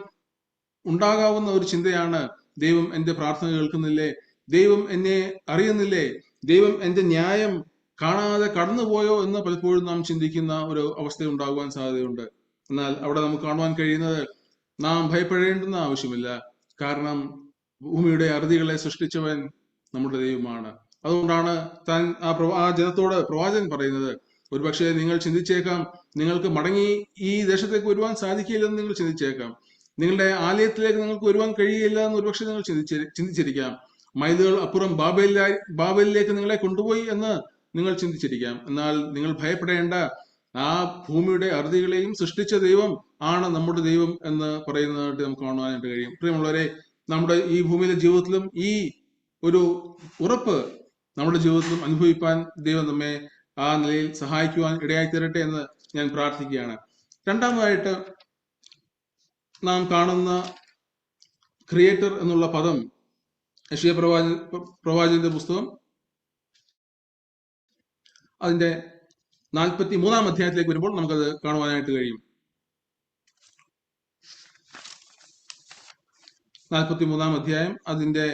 ഉണ്ടാകാവുന്ന ഒരു ചിന്തയാണ്, ദൈവം എന്റെ പ്രാർത്ഥന കേൾക്കുന്നില്ലേ, ദൈവം എന്നെ അറിയുന്നില്ലേ, ദൈവം എന്റെ ന്യായം കാണാതെ കടന്നുപോയോ എന്ന് പലപ്പോഴും നാം ചിന്തിക്കുന്ന ഒരു അവസ്ഥ ഉണ്ടാകുവാൻ സാധ്യതയുണ്ട്. എന്നാൽ അവിടെ നമുക്ക് കാണുവാൻ കഴിയുന്നത്, നാം ഭയപ്പെടേണ്ടുന്ന ആവശ്യമില്ല. കാരണം ഭൂമിയുടെ അറുതികളെ സൃഷ്ടിച്ചവൻ നമ്മുടെ ദൈവമാണ്. അതുകൊണ്ടാണ് താൻ ആ ജനത്തോട് പ്രവാചകൻ പറയുന്നത്, ഒരുപക്ഷെ നിങ്ങൾ ചിന്തിച്ചേക്കാം, നിങ്ങൾക്ക് മടങ്ങി ഈ ദേശത്തേക്ക് വരുവാൻ സാധിക്കില്ലെന്ന് നിങ്ങൾ ചിന്തിച്ചേക്കാം, നിങ്ങളുടെ ആലയത്തിലേക്ക് നിങ്ങൾക്ക് വരുവാൻ കഴിയില്ല എന്ന് ഒരുപക്ഷെ നിങ്ങൾ ചിന്തിച്ചിരിക്കാം, മൈലുകൾ അപ്പുറം ബാബേലിലേക്ക് നിങ്ങളെ കൊണ്ടുപോയി എന്ന് നിങ്ങൾ ചിന്തിച്ചിരിക്കാം. എന്നാൽ നിങ്ങൾ ഭയപ്പെടേണ്ട, ആ ഭൂമിയുടെ അറുതികളെയും സൃഷ്ടിച്ച ദൈവം ആണ് നമ്മുടെ ദൈവം എന്ന് പറയുന്നതായിട്ട് നമുക്ക് കാണുവാനായിട്ട് കഴിയും. പ്രിയമുള്ളവരെ, നമ്മുടെ ഈ ഭൂമിയിലെ ജീവിതത്തിലും ഈ ഒരു ഉറപ്പ് നമ്മുടെ ജീവിതത്തിലും അനുഭവിപ്പാൻ ദൈവം നമ്മെ ആ നിലയിൽ സഹായിക്കുവാൻ ഇടയായി തീരട്ടെ എന്ന് ഞാൻ പ്രാർത്ഥിക്കുകയാണ്. രണ്ടാമതായിട്ട് നാം കാണുന്ന ക്രിയേറ്റർ എന്നുള്ള പദം യെശയ്യാ പ്രവാചകന്റെ പുസ്തകം അതിന്റെ 43-ാം അധ്യായത്തിലേക്ക് വരുമ്പോൾ നമുക്കത് കാണുവാനായിട്ട് കഴിയും. 43-ാം അധ്യായം അതിന്റെ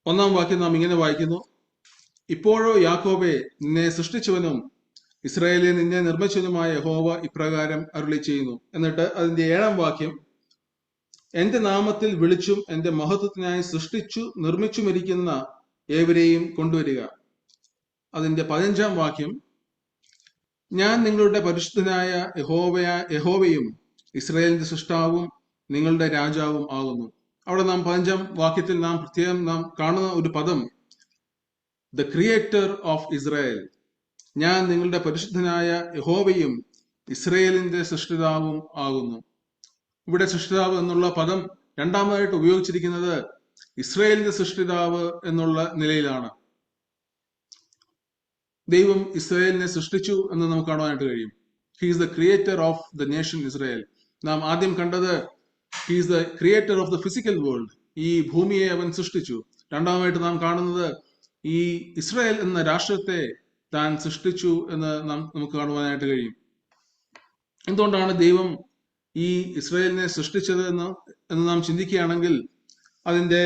1-ാം വാക്യം നാം ഇങ്ങനെ വായിക്കുന്നു: ഇപ്പോഴോ യാക്കോബെ, നിന്നെ സൃഷ്ടിച്ചവനും ഇസ്രായേലിനെ നിന്നെ നിർമ്മിച്ചവനുമായ യഹോവ ഇപ്രകാരം അരുളി ചെയ്യുന്നു. എന്നിട്ട് അതിന്റെ 7-ാം വാക്യം: എന്റെ നാമത്തിൽ വിളിച്ചും എന്റെ മഹത്വത്തിനായി സൃഷ്ടിച്ചു നിർമ്മിച്ചുമിരിക്കുന്ന ഏവരെയും കൊണ്ടുവരിക. അതിന്റെ 15-ാം വാക്യം: ഞാൻ നിങ്ങളുടെ പരിശുദ്ധനായ യഹോവയും ഇസ്രായേലിന്റെ സൃഷ്ടാവും നിങ്ങളുടെ രാജാവും ആകുന്നു. അവിടെ നാം 15-ാം വാക്യത്തിൽ നാം പ്രത്യേകം നാം കാണുന്ന ഒരു പദം ദ ക്രിയേറ്റർ ഓഫ് ഇസ്രായേൽ, ഞാൻ നിങ്ങളുടെ പരിശുദ്ധനായ യഹോവയും ഇസ്രയേലിന്റെ സൃഷ്ടിതാവും ആകുന്നു. ഇവിടെ സൃഷ്ടിതാവ് എന്നുള്ള പദം രണ്ടാമതായിട്ട് ഉപയോഗിച്ചിരിക്കുന്നത് ഇസ്രയേലിന്റെ സൃഷ്ടിതാവ് എന്നുള്ള നിലയിലാണ്. ദൈവം ഇസ്രയേലിനെ സൃഷ്ടിച്ചു എന്ന് നമുക്ക് കാണുവാനായിട്ട് കഴിയും. He is the creator of the nation Israel. നാം ആദ്യം കണ്ടത് he is the creator of the physical world, ഈ ഭൂമിയെ അവൻ സൃഷ്ടിച്ചു. രണ്ടാമതായിട്ട് നാം കാണുന്നത് ഈ ഇസ്രായേൽ എന്ന രാഷ്ട്രത്തെ താൻ സൃഷ്ടിച്ചു എന്ന് നമുക്ക് കാണുവാനായിട്ട് കഴിയും. എന്തുകൊണ്ടാണ് ദൈവം ഈ ഇസ്രായേലിനെ സൃഷ്ടിച്ചത് എന്ന് നാം ചിന്തിക്കുകയാണെങ്കിൽ അതിന്റെ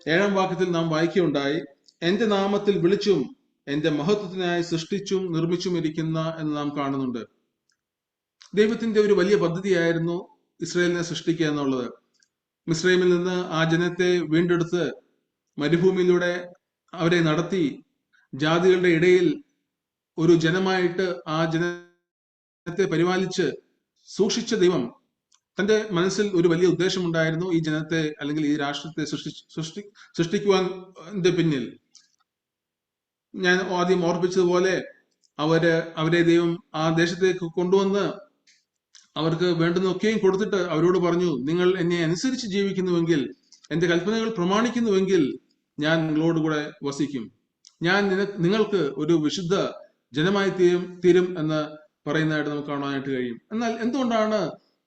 7-ാം വാക്യത്തിൽ നാം വായിക്കുകയുണ്ടായി, എന്റെ നാമത്തിൽ വിളിച്ചും എന്റെ മഹത്വത്തിനായി സൃഷ്ടിച്ചും നിർമ്മിച്ചും ഇരിക്കുന്ന എന്ന് നാം കാണുന്നുണ്ട്. ദൈവത്തിന്റെ ഒരു വലിയ പദ്ധതിയായിരുന്നു ഇസ്രായേലിനെ സൃഷ്ടിക്കുക എന്നുള്ളത്. മിസ്രൈമിൽ നിന്ന് ആ ജനത്തെ വീണ്ടെടുത്ത് മരുഭൂമിയിലൂടെ അവരെ നടത്തി ജാതികളുടെ ഇടയിൽ ഒരു ജനമായിട്ട് ആ ജനത്തെ പരിപാലിച്ച് സൂക്ഷിച്ച ദൈവം തന്റെ മനസ്സിൽ ഒരു വലിയ ഉദ്ദേശമുണ്ടായിരുന്നു. ഈ ജനത്തെ അല്ലെങ്കിൽ ഈ രാഷ്ട്രത്തെ സൃഷ്ടിക്കുവാൻ പിന്നിൽ ഞാൻ ആദ്യം ഓർപ്പിച്ചതുപോലെ അവരെ ദൈവം ആ ദേശത്തേക്ക് കൊണ്ടുവന്ന് അവർക്ക് വേണ്ടുന്നൊക്കെയും കൊടുത്തിട്ട് അവരോട് പറഞ്ഞു, നിങ്ങൾ എന്നെ അനുസരിച്ച് ജീവിക്കുന്നുവെങ്കിൽ, എന്റെ കൽപ്പനകൾ പ്രമാണിക്കുന്നുവെങ്കിൽ ഞാൻ നിങ്ങളോടുകൂടെ വസിക്കും, ഞാൻ നിങ്ങൾക്ക് ഒരു വിശുദ്ധ ജനമായി തീരും എന്ന് പറയുന്നതായിട്ട് നമുക്ക് കാണാനായിട്ട് കഴിയും. എന്നാൽ എന്തുകൊണ്ടാണ്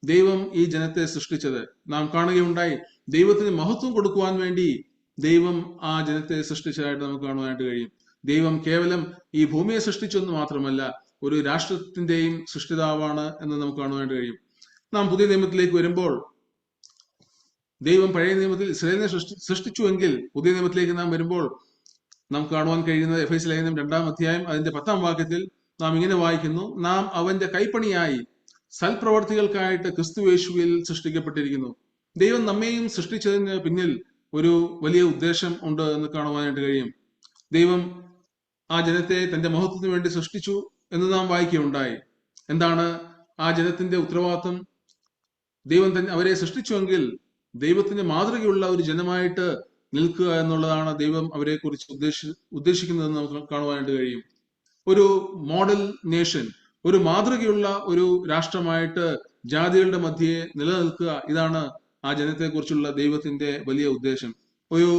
ദൈവം ഈ ജനത്തെ സൃഷ്ടിച്ചത്? നാം കാണുകയുണ്ടായി, ദൈവത്തിന് മഹത്വം കൊടുക്കുവാൻ വേണ്ടി ദൈവം ആ ജനത്തെ സൃഷ്ടിച്ചതായിട്ട് നമുക്ക് കാണുവാനായിട്ട് കഴിയും. ദൈവം കേവലം ഈ ഭൂമിയെ സൃഷ്ടിച്ചെന്ന് മാത്രമല്ല, ഒരു രാഷ്ട്രത്തിന്റെയും സൃഷ്ടിതാവാണ് എന്ന് നമുക്ക് കാണുവാനായിട്ട് കഴിയും. നാം പുതിയ നിയമത്തിലേക്ക് വരുമ്പോൾ ദൈവം പഴയ നിയമത്തിൽ ഇസ്രായേലിനെ സൃഷ്ടിച്ചുവെങ്കിൽ പുതിയ നിയമത്തിലേക്ക് നാം വരുമ്പോൾ നമുക്ക് കാണുവാൻ കഴിയുന്നത് എഫേസ്യ ലേഖനം 2-ാം അധ്യായം അതിന്റെ 10-ാം വാക്യത്തിൽ നാം ഇങ്ങനെ വായിക്കുന്നു, നാം അവന്റെ കൈപ്പണിയായി സൽപ്രവർത്തികൾക്കായിട്ട് ക്രിസ്തുയേശുവിൽ സൃഷ്ടിക്കപ്പെട്ടിരിക്കുന്നു. ദൈവം നമ്മെയും സൃഷ്ടിച്ചതിന് പിന്നിൽ ഒരു വലിയ ഉദ്ദേശം ഉണ്ട് എന്ന് കാണുവാനായിട്ട് കഴിയും. ദൈവം ആ ജനത്തെ തന്റെ മഹത്വത്തിന് വേണ്ടി സൃഷ്ടിച്ചു എന്ന് നാം വായിക്കുകയുണ്ടായി. എന്താണ് ആ ജനത്തിന്റെ ഉത്തരവാദിത്വം? ദൈവം തന്നെ അവരെ സൃഷ്ടിച്ചുവെങ്കിൽ ദൈവത്തിന്റെ മാതൃകയുള്ള ഒരു ജനമായിട്ട് നിൽക്കുക എന്നുള്ളതാണ് ദൈവം അവരെ കുറിച്ച് ഉദ്ദേശിക്കുന്നതെന്ന് നമുക്ക് കാണുവാനായിട്ട് കഴിയും. ഒരു മോഡൽ നേഷൻ, ഒരു മാതൃകയുള്ള ഒരു രാഷ്ട്രമായിട്ട് ജാതികളുടെ മധ്യേ നിലനിൽക്കുക, ഇതാണ് ആ ജനത്തെ കുറിച്ചുള്ള ദൈവത്തിന്റെ വലിയ ഉദ്ദേശം. ഒരു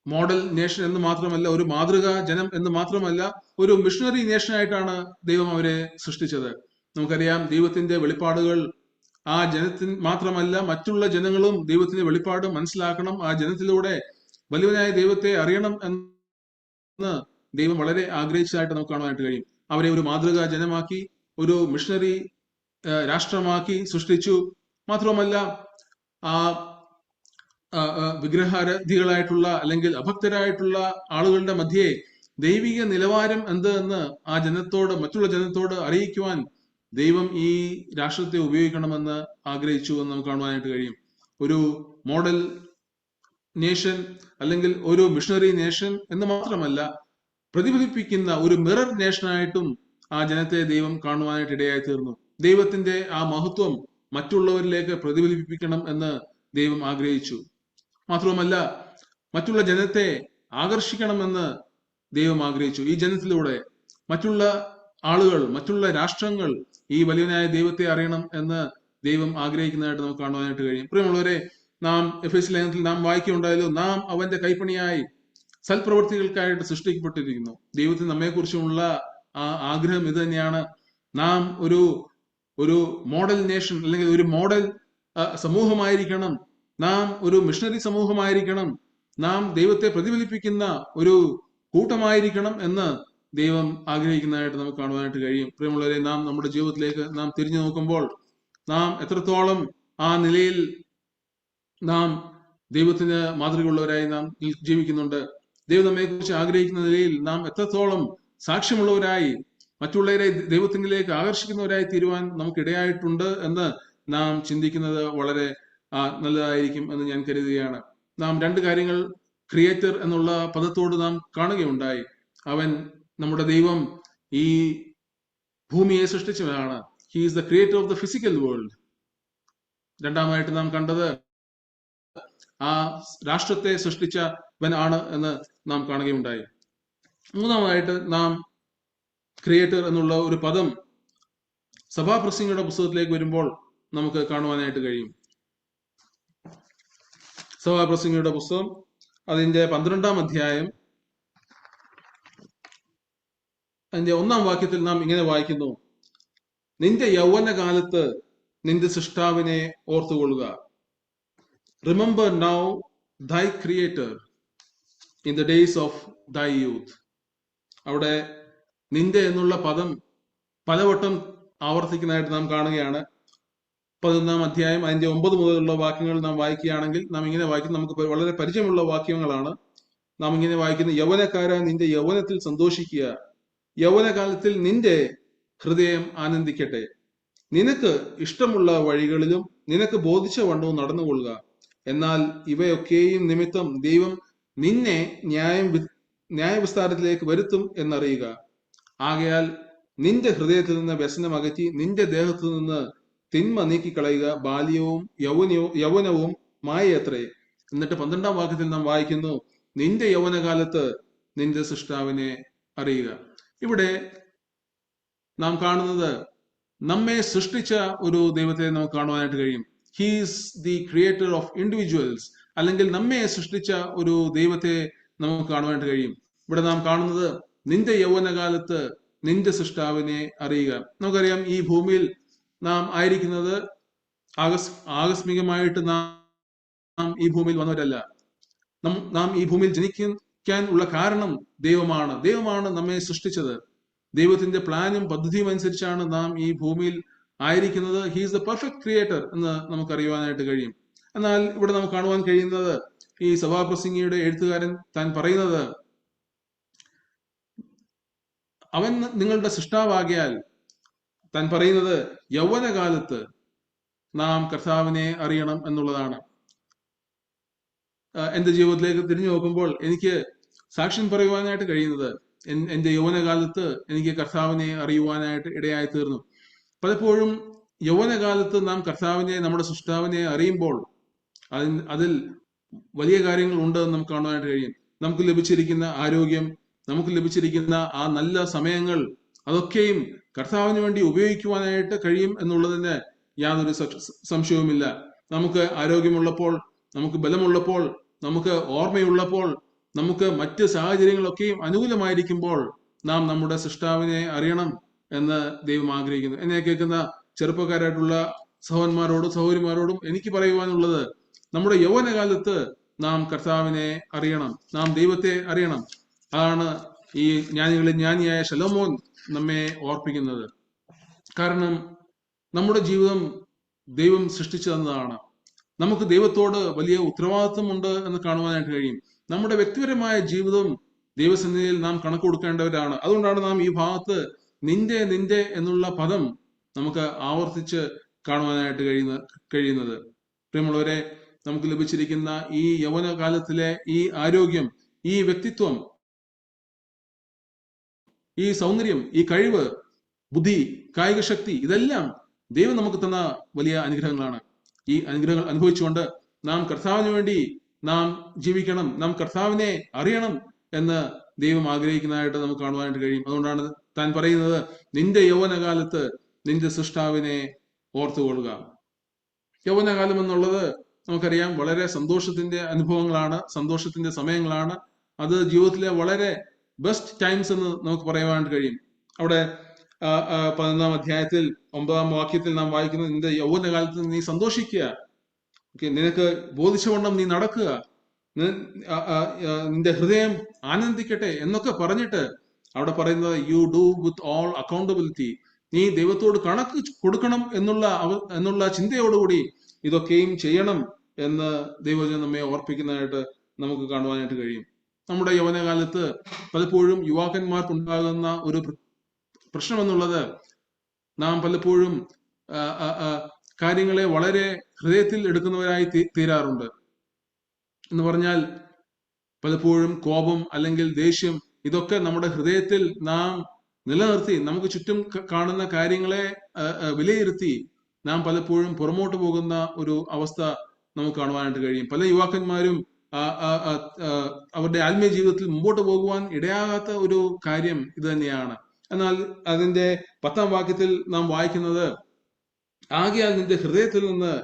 മോഡൽ നേഷൻ എന്ന് മാത്രമല്ല, ഒരു മാതൃകാ ജനം എന്ന് മാത്രമല്ല, ഒരു മിഷണറി നേഷനായിട്ടാണ് ദൈവം അവരെ സൃഷ്ടിച്ചത്. നമുക്കറിയാം, ദൈവത്തിന്റെ വെളിപ്പാടുകൾ ആ ജനത്തിന് മാത്രമല്ല, മറ്റുള്ള ജനങ്ങളും ദൈവത്തിന്റെ വെളിപ്പാട് മനസ്സിലാക്കണം, ആ ജനത്തിലൂടെ വലിയവനായ ദൈവത്തെ അറിയണം എന്ന് ദൈവം വളരെ ആഗ്രഹിച്ചതായിട്ട് നമുക്ക് കാണാനായിട്ട് കഴിയും. അവരെ ഒരു മാതൃകാ ജനമാക്കി, ഒരു മിഷണറി രാഷ്ട്രമാക്കി സൃഷ്ടിച്ചു. മാത്രമല്ല, ആ വിഗ്രഹാരാധികളായിട്ടുള്ള അല്ലെങ്കിൽ അഭക്തരായിട്ടുള്ള ആളുകളുടെ മധ്യേ ദൈവിക നിലവാരം എന്തെന്ന് ആ ജനത്തോട്, മറ്റുള്ള ജനത്തോട് അറിയിക്കുവാൻ ദൈവം ഈ രാഷ്ട്രത്തെ ഉപയോഗിക്കണമെന്ന് ആഗ്രഹിച്ചു എന്ന് നമുക്ക് കാണുവാനായിട്ട് കഴിയും. ഒരു മോഡൽ നേഷൻ അല്ലെങ്കിൽ ഒരു മിഷണറി നേഷൻ എന്ന് മാത്രമല്ല, പ്രതിഫലിപ്പിക്കുന്ന ഒരു മിറർ നേഷനായിട്ടും ആ ജനത്തെ ദൈവം കാണുവാനായിട്ട് ഇടയായി തീർന്നു. ദൈവത്തിന്റെ ആ മഹത്വം മറ്റുള്ളവരിലേക്ക് പ്രതിഫലിപ്പിക്കണം എന്ന് ദൈവം ആഗ്രഹിച്ചു. മാത്രവുമല്ല, മറ്റുള്ള ജനത്തെ ആകർഷിക്കണമെന്ന് ദൈവം ആഗ്രഹിച്ചു. ഈ ജനത്തിലൂടെ മറ്റുള്ള ആളുകൾ, മറ്റുള്ള രാഷ്ട്രങ്ങൾ ഈ വലിയവനായ ദൈവത്തെ അറിയണം എന്ന് ദൈവം ആഗ്രഹിക്കുന്നതായിട്ട് നമുക്ക് കാണുവാനായിട്ട് കഴിയും. പ്രിയമുള്ളവരെ, നാം എഫേസ്യ ലേഖനത്തിൽ നാം വായിക്കുകയുണ്ടായല്ലോ, നാം അവന്റെ കൈപ്പണിയായി സൽപ്രവൃത്തികൾക്കായിട്ട് സൃഷ്ടിക്കപ്പെട്ടിരിക്കുന്നു. ദൈവത്തിന് നമ്മെക്കുറിച്ചുമുള്ള ആ ആഗ്രഹം ഇത് തന്നെയാണ്. നാം ഒരു മോഡൽ നേഷൻ അല്ലെങ്കിൽ ഒരു മോഡൽ സമൂഹമായിരിക്കണം, നാം ഒരു മിഷണറി സമൂഹമായിരിക്കണം, നാം ദൈവത്തെ പ്രതിഫലിപ്പിക്കുന്ന ഒരു കൂട്ടമായിരിക്കണം എന്ന് ദൈവം ആഗ്രഹിക്കുന്നതായിട്ട് നമുക്ക് കാണുവാനായിട്ട് കഴിയും. പ്രിയമുള്ളവരെ, നാം നമ്മുടെ ജീവിതത്തിലേക്ക് നാം തിരിഞ്ഞു നോക്കുമ്പോൾ നാം എത്രത്തോളം ആ നിലയിൽ നാം ദൈവത്തിന് മാതൃകയുള്ളവരായി നാം ജീവിക്കുന്നുണ്ട്, ദൈവം നമ്മെക്കുറിച്ച് ആഗ്രഹിക്കുന്ന നിലയിൽ നാം എത്രത്തോളം സാക്ഷ്യമുള്ളവരായി മറ്റുള്ളവരെ ദൈവത്തിലേക്ക് ആകർഷിക്കുന്നവരായി തീരുവാൻ നമുക്ക് ഇടയായിട്ടുണ്ട് എന്ന് നാം ചിന്തിക്കുന്നത് വളരെ നല്ലതായിരിക്കും എന്ന് ഞാൻ കരുതുകയാണ്. നാം രണ്ട് കാര്യങ്ങൾ ക്രിയേറ്റർ എന്നുള്ള പദത്തോട് നാം കാണുകയുണ്ടായി. അവൻ, നമ്മുടെ ദൈവം ഈ ഭൂമിയെ സൃഷ്ടിച്ചവനാണ്. He is the creator of the physical world. രണ്ടാമതായിട്ട് നാം കണ്ടത് ആ രാഷ്ട്രത്തെ സൃഷ്ടിച്ചവൻ ആണ് എന്ന് നാം കാണുകയുണ്ടായി. മൂന്നാമതായിട്ട് നാം ക്രിയേറ്റർ എന്നുള്ള ഒരു പദം സഭാപ്രസംഗിയുടെ പുസ്തകത്തിലേക്ക് വരുമ്പോൾ നമുക്ക് കാണുവാനായിട്ട് കഴിയും. സഭാപ്രസംഗിയുടെ പുസ്തകം അതിന്റെ 12-ാം അധ്യായം അതിന്റെ 1-ാം വാക്യത്തിൽ നാം ഇങ്ങനെ വായിക്കുന്നു: നിന്റെ യൗവനകാലത്ത് നിന്റെ സൃഷ്ടാവിനെ ഓർത്തുകൊള്ളുക. റിമെമ്പർ നൗ ദൈ creator in the days of ദൈ യൂത്ത്. അവിടെ നിന്റെ എന്നുള്ള പദം പലവട്ടം ആവർത്തിക്കുന്നതായിട്ട് നാം കാണുകയാണ്. 11-ാം അധ്യായം അതിന്റെ 9 മുതലുള്ള വാക്യങ്ങൾ നാം വായിക്കുകയാണെങ്കിൽ നാം ഇങ്ങനെ വായിക്കും. നമുക്ക് വളരെ പരിചയമുള്ള വാക്യങ്ങളാണ്. നാം ഇങ്ങനെ വായിക്കുന്നു: യൗവനക്കാര, നിന്റെ യൗവനത്തിൽ സന്തോഷിക്കുക, യൗവനകാലത്തിൽ നിന്റെ ഹൃദയം ആനന്ദിക്കട്ടെ. നിനക്ക് ഇഷ്ടമുള്ള വഴികളിലും നിനക്ക് ബോധിച്ച വണ്ണവും നടന്നുകൊള്ളുക. എന്നാൽ ഇവയൊക്കെയും നിമിത്തം ദൈവം നിന്നെ ന്യായവിസ്താരത്തിലേക്ക് വരുത്തും എന്നറിയുക. ആകയാൽ നിന്റെ ഹൃദയത്തിൽ നിന്ന് വ്യസനം അകറ്റി നിന്റെ ദേഹത്തു നിന്ന് തിന്മ നീക്കിക്കളയുക. ബാല്യവും യൗവനവും മായയത്രേ. എന്നിട്ട് 12-ാം വാക്യത്തിൽ നാം വായിക്കുന്നു: നിന്റെ യൗവനകാലത്ത് നിന്റെ സൃഷ്ടാവിനെ അറിയുക. ഇവിടെ നാം കാണുന്നത് നമ്മെ സൃഷ്ടിച്ച ഒരു ദൈവത്തെ നമുക്ക് കാണുവാനായിട്ട് കഴിയും. He's the creator of individuals, അല്ലെങ്കിൽ നമ്മെ സൃഷ്ടിച്ച ഒരു ദൈവത്തെ നമുക്ക് കാണുവാനായിട്ട് കഴിയും. ഇവിടെ നാം കാണുന്നത് നിന്റെ യൗവനകാലത്ത് നിന്റെ സൃഷ്ടാവിനെ അറിയുക. നമുക്കറിയാം, ഈ ഭൂമിയിൽ നാം ആയിരിക്കുന്നത് ആകസ്മികമായിട്ട് നാം ഈ ഭൂമിയിൽ വന്നവരല്ല. നാം ഈ ഭൂമിയിൽ ജനിക്കാൻ ഉള്ള കാരണം ദൈവമാണ് നമ്മെ സൃഷ്ടിച്ചത്. ദൈവത്തിന്റെ പ്ലാനും പദ്ധതിയും അനുസരിച്ചാണ് നാം ഈ ഭൂമിയിൽ ആയിരിക്കുന്നത്. ഹീസ് ദ പെർഫെക്റ്റ് ക്രിയേറ്റർ എന്ന് നമുക്കറിയുവാനായിട്ട് കഴിയും. എന്നാൽ ഇവിടെ നമുക്ക് കാണുവാൻ കഴിയുന്നത്, ഈ സഭാപ്രസംഗിയുടെ എഴുത്തുകാരൻ താൻ പറയുന്നത്, അവൻ നിങ്ങളുടെ സൃഷ്ടാവാകിയാൽ, താൻ പറയുന്നത് യൗവനകാലത്ത് നാം കർത്താവിനെ അറിയണം എന്നുള്ളതാണ്. എന്റെ ജീവിതത്തിലേക്ക് തിരിഞ്ഞു നോക്കുമ്പോൾ എനിക്ക് സാക്ഷ്യം പറയുവാനായിട്ട് കഴിയുന്നത്, എന്റെ യൗവനകാലത്ത് എനിക്ക് കർത്താവിനെ അറിയുവാനായിട്ട് ഇടയായി തീർന്നു. പലപ്പോഴും യൗവനകാലത്ത് നാം കർത്താവിനെ, നമ്മുടെ സൃഷ്ടാവിനെ അറിയുമ്പോൾ അതിൽ വലിയ കാര്യങ്ങൾ ഉണ്ട് എന്ന് നമുക്ക് കാണുവാനായിട്ട് കഴിയും. നമുക്ക് ലഭിച്ചിരിക്കുന്ന ആരോഗ്യം, നമുക്ക് ലഭിച്ചിരിക്കുന്ന ആ നല്ല സമയങ്ങൾ, അതൊക്കെയും കർത്താവിന് വേണ്ടി ഉപയോഗിക്കുവാനായിട്ട് കഴിയും എന്നുള്ളതിന് യാതൊരു സംശയവുമില്ല. നമുക്ക് ആരോഗ്യമുള്ളപ്പോൾ, നമുക്ക് ബലമുള്ളപ്പോൾ, നമുക്ക് ഓർമ്മയുള്ളപ്പോൾ, നമുക്ക് മറ്റ് സാഹചര്യങ്ങളൊക്കെയും അനുകൂലമായിരിക്കുമ്പോൾ നാം നമ്മുടെ സൃഷ്ടാവിനെ അറിയണം എന്ന് ദൈവം ആഗ്രഹിക്കുന്നു. എന്നെ കേൾക്കുന്ന ചെറുപ്പക്കാരായിട്ടുള്ള സഹോദരന്മാരോടും സഹോദരിമാരോടും എനിക്ക് പറയുവാനുള്ളത്, നമ്മുടെ യൗവനകാലത്ത് നാം കർത്താവിനെ അറിയണം, നാം ദൈവത്തെ അറിയണം. അതാണ് ഈ ജ്ഞാനികളിൽ ജ്ഞാനിയായ ശലോമോൻ നമ്മെ ഓർപ്പിക്കുന്നത്. കാരണം നമ്മുടെ ജീവിതം ദൈവം സൃഷ്ടിച്ചു തന്നതാണ്. നമുക്ക് ദൈവത്തോട് വലിയ ഉത്തരവാദിത്വമുണ്ട് എന്ന് കാണുവാനായിട്ട് കഴിയും. നമ്മുടെ വ്യക്തിപരമായ ജീവിതം ദൈവസന്നിധിയിൽ നാം കണക്ക് കൊടുക്കേണ്ടവരാണ്. അതുകൊണ്ടാണ് നാം ഈ ഭാഗത്ത് നിന്റെ എന്നുള്ള പദം നമുക്ക് ആവർത്തിച്ച് കാണുവാനായിട്ട് കഴിയുന്നത്. പ്രിയമുള്ളവരെ, നമുക്ക് ലഭിച്ചിരിക്കുന്ന ഈ യൗവനകാലത്തിലെ ഈ ആരോഗ്യം, ഈ വ്യക്തിത്വം, ഈ സൗന്ദര്യം, ഈ കഴിവ്, ബുദ്ധി, കായിക ശക്തി, ഇതെല്ലാം ദൈവം നമുക്ക് തന്ന വലിയ അനുഗ്രഹങ്ങളാണ്. ഈ അനുഗ്രഹങ്ങൾ അനുഭവിച്ചുകൊണ്ട് നാം കർത്താവിന് വേണ്ടി നാം ജീവിക്കണം, നാം കർത്താവിനെ അറിയണം എന്ന് ദൈവം ആഗ്രഹിക്കുന്നതായിട്ട് നമുക്ക് കാണുവാനായിട്ട് കഴിയും. അതുകൊണ്ടാണ് താൻ പറയുന്നത്, നിന്റെ യൗവനകാലത്ത് നിന്റെ സൃഷ്ടാവിനെ ഓർത്തുകൊള്ളുക. യൗവനകാലം എന്നുള്ളത് നമുക്കറിയാം വളരെ സന്തോഷത്തിന്റെ അനുഭവങ്ങളാണ്, സന്തോഷത്തിന്റെ സമയങ്ങളാണ്. അത് ജീവിതത്തിലെ വളരെ ബെസ്റ്റ് ടൈംസ് എന്ന് നമുക്ക് പറയുവാനായിട്ട് കഴിയും. അവിടെ 11-ാം അധ്യായത്തിൽ 9-ാം വാക്യത്തിൽ നാം വായിക്കുന്നത്, നിന്റെ യൗവനകാലത്ത് നീ സന്തോഷിക്കുക, നിനക്ക് ബോധിച്ചവണ്ണം നീ നടക്കുക, നിന്റെ ഹൃദയം ആനന്ദിക്കട്ടെ എന്നൊക്കെ പറഞ്ഞിട്ട് അവിടെ പറയുന്നത്, you do with all accountability. നീ ദൈവത്തോട് കണക്ക് കൊടുക്കണം എന്നുള്ള ചിന്തയോടുകൂടി ഇതൊക്കെയും ചെയ്യണം എന്ന് ദൈവജനം നമ്മെ ഓർപ്പിക്കുന്നതായിട്ട് നമുക്ക് കാണുവാനായിട്ട് കഴിയും. നമ്മുടെ യൗവനകാലത്ത് പലപ്പോഴും യുവാക്കന്മാർക്കുണ്ടാകുന്ന ഒരു പ്രശ്നം എന്നുള്ളത്, നാം പലപ്പോഴും കാര്യങ്ങളെ വളരെ ഹൃദയത്തിൽ എടുക്കുന്നവരായി തീരാറുണ്ട്. എന്ന് പറഞ്ഞാൽ പലപ്പോഴും കോപം അല്ലെങ്കിൽ ദേഷ്യം, ഇതൊക്കെ നമ്മുടെ ഹൃദയത്തിൽ നാം നിലനിർത്തി നമുക്ക് ചുറ്റും കാണുന്ന കാര്യങ്ങളെ വിലയിരുത്തി നാം പലപ്പോഴും പുറമോട്ട് പോകുന്ന ഒരു അവസ്ഥ നമുക്ക് കാണുവാനായിട്ട് കഴിയും. പല യുവാക്കന്മാരും അവരുടെ ആത്മീയ ജീവിതത്തിൽ മുമ്പോട്ട് പോകുവാൻ ഇടയാകാത്ത ഒരു കാര്യം ഇത് തന്നെയാണ്. എന്നാൽ അതിന്റെ 10-ാം വാക്യത്തിൽ നാം വായിക്കുന്നത്, ആകയാൽ നിന്റെ ഹൃദയത്തിൽ നിന്ന്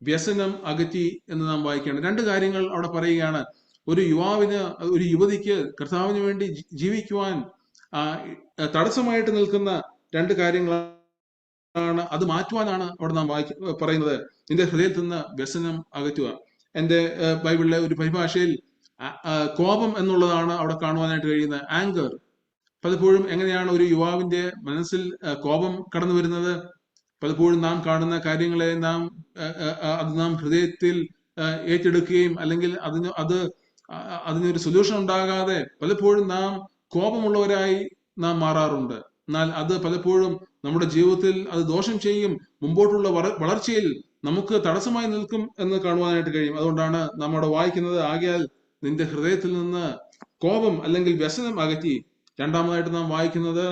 വ്യസനം അകറ്റി എന്ന് നാം വായിക്കുകയാണ്. രണ്ട് കാര്യങ്ങൾ അവിടെ പറയുകയാണ്. ഒരു യുവതിക്ക് കർത്താവിന് വേണ്ടി ജീവിക്കുവാൻ തടസ്സമായിട്ട് നിൽക്കുന്ന രണ്ട് കാര്യങ്ങളാണ്. അത് മാറ്റുവാനാണ് അവിടെ നാം പറയുന്നത്. നിന്റെ ഹൃദയത്തിൽ നിന്ന് വ്യസനം അകറ്റുക. എന്റെ ബൈബിളിലെ ഒരു പരിഭാഷയിൽ കോപം എന്നുള്ളതാണ് അവിടെ കാണുവാനായിട്ട് കഴിയുന്നത്. ആങ്കർ. പലപ്പോഴും എങ്ങനെയാണ് ഒരു യുവാവിന്റെ മനസ്സിൽ കോപം കടന്നു വരുന്നത്? പലപ്പോഴും നാം കാണുന്ന കാര്യങ്ങളെ നാം ഹൃദയത്തിൽ ഏറ്റെടുക്കുകയും അല്ലെങ്കിൽ അതിനൊരു സൊല്യൂഷൻ ഉണ്ടാകാതെ പലപ്പോഴും നാം കോപമുള്ളവരായി നാം മാറാറുണ്ട്. എന്നാൽ അത് പലപ്പോഴും നമ്മുടെ ജീവിതത്തിൽ അത് ദോഷം ചെയ്യും, മുമ്പോട്ടുള്ള വളർച്ചയിൽ നമുക്ക് തടസ്സമായി നിൽക്കും എന്ന് കാണുവാനായിട്ട് കഴിയും. അതുകൊണ്ടാണ് നമ്മുടെ വായിക്കുന്നത്, ആകയാൽ നിന്റെ ഹൃദയത്തിൽ നിന്ന് കോപം അല്ലെങ്കിൽ വ്യസനം അകറ്റി. രണ്ടാമതായിട്ട് നാം വായിക്കുന്നത്,